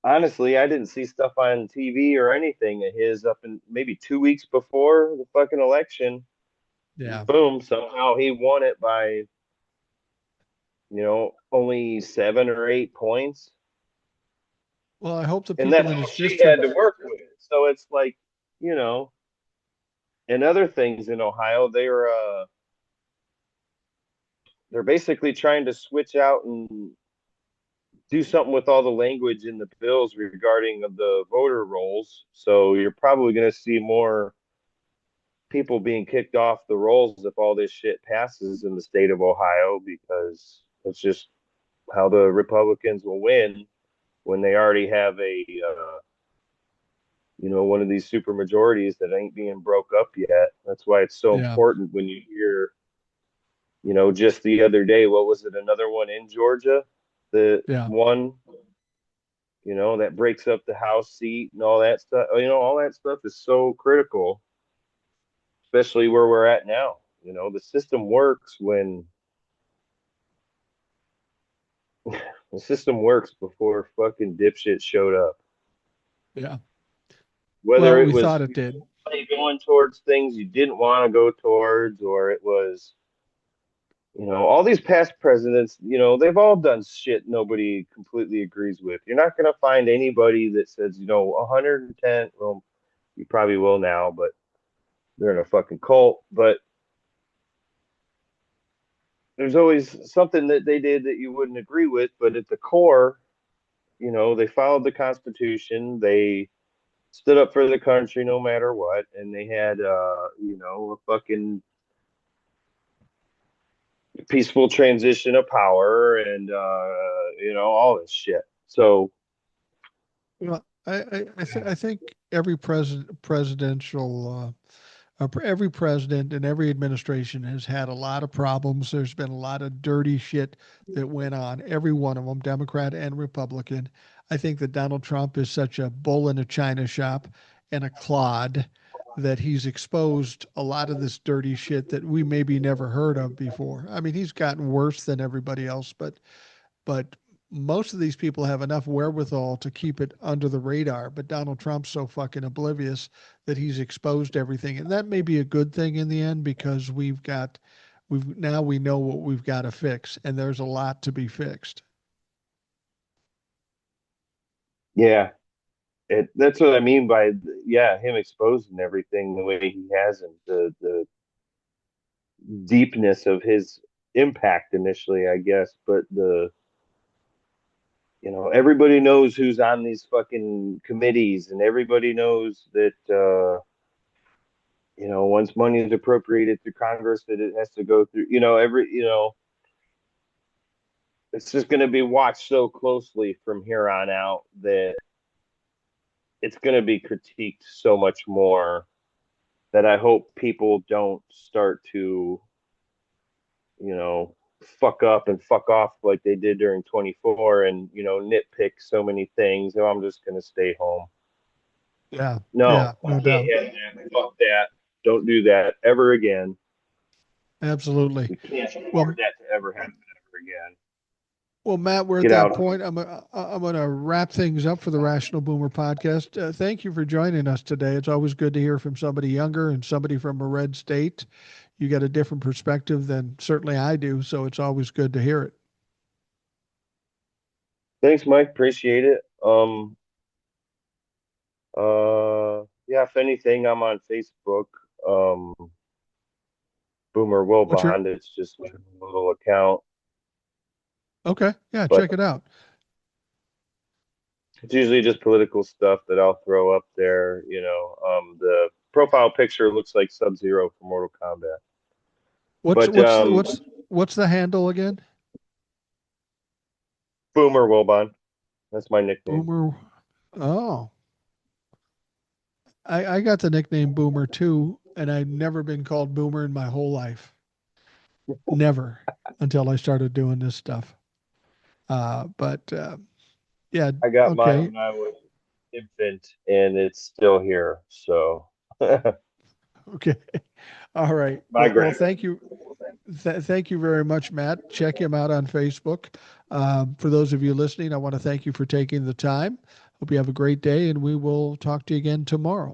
honestly, I didn't see stuff on TV or anything of his up in maybe 2 weeks before the fucking election. Yeah. Boom! Somehow he won it by only 7 or 8 points, Well, I hope the and people that's in all his she had district. to work with. So it's like, you know, and other things in Ohio, they're basically trying to switch out and do something with all the language in the bills regarding the voter rolls. So you're probably going to see more people being kicked off the rolls if all this shit passes in the state of Ohio, because it's just how the Republicans will win when they already have one of these super majorities that ain't being broke up yet. That's why it's so Yeah. important when you hear, just the other day, what was it? Another one in Georgia, the Yeah. one, that breaks up the House seat and all that stuff. All that stuff is so critical, especially where we're at now. The system works when the system works before fucking dipshit showed up. Yeah. Whether Well, it we was thought it did. going towards things you didn't want to go towards, or it was, all these past presidents, they've all done shit nobody completely agrees with. You're not going to find anybody that says, 110. Well, you probably will now, but they're in a fucking cult. But there's always something that they did that you wouldn't agree with. But at the core, they followed the Constitution. They stood up for the country no matter what, and they had, a fucking peaceful transition of power and all this shit. So Well, I think every presidential every president and every administration has had a lot of problems. There's been a lot of dirty shit that went on. Every one of them, Democrat and Republican. I think that Donald Trump is such a bull in a china shop and a clod that he's exposed a lot of this dirty shit that we maybe never heard of before. I mean, he's gotten worse than everybody else, but most of these people have enough wherewithal to keep it under the radar. But Donald Trump's so fucking oblivious that he's exposed everything. And that may be a good thing in the end because we know what we've got to fix, and there's a lot to be fixed. Yeah, that's what I mean by yeah, him exposing everything the way he has, and the deepness of his impact initially, I guess. But everybody knows who's on these fucking committees, and everybody knows that once money is appropriated through Congress, that it has to go through, it's just going to be watched so closely from here on out that it's going to be critiqued so much more, that I hope people don't start to, fuck up and fuck off like they did during 24 and, nitpick so many things. Oh, I'm just going to stay home. Yeah, No, yeah, no can't doubt. have that. Fuck that. Don't do that ever again. Absolutely. We can't afford Well, that to ever happen ever again. well, Matt, we're at Get that out. point. I'm gonna wrap things up for the Rational Boomer podcast. Thank you for joining us today. It's always good to hear from somebody younger and somebody from a red state. You got a different perspective than certainly I do, so it's always good to hear it. Thanks, Mike. Appreciate it. Yeah, if anything, I'm on Facebook. Um, Boomer Will What's your Bond. It's just a little account, Okay? Yeah, but check it out. it's usually just political stuff that I'll throw up there. The profile picture looks like Sub-Zero from Mortal Kombat. What's But what's the, what's the handle again? Boomer Will Bond. That's my nickname. Boomer. Oh, I got the nickname Boomer too, and I've never been called Boomer in my whole life. Never until I started doing this stuff. But yeah, I got mine okay, when I was infant, and it's still here. So my okay, all right. Well, grand. thank you, thank you very much, Matt. Check him out on Facebook. For those of you listening, I want to thank you for taking the time. Hope you have a great day, and we will talk to you again tomorrow.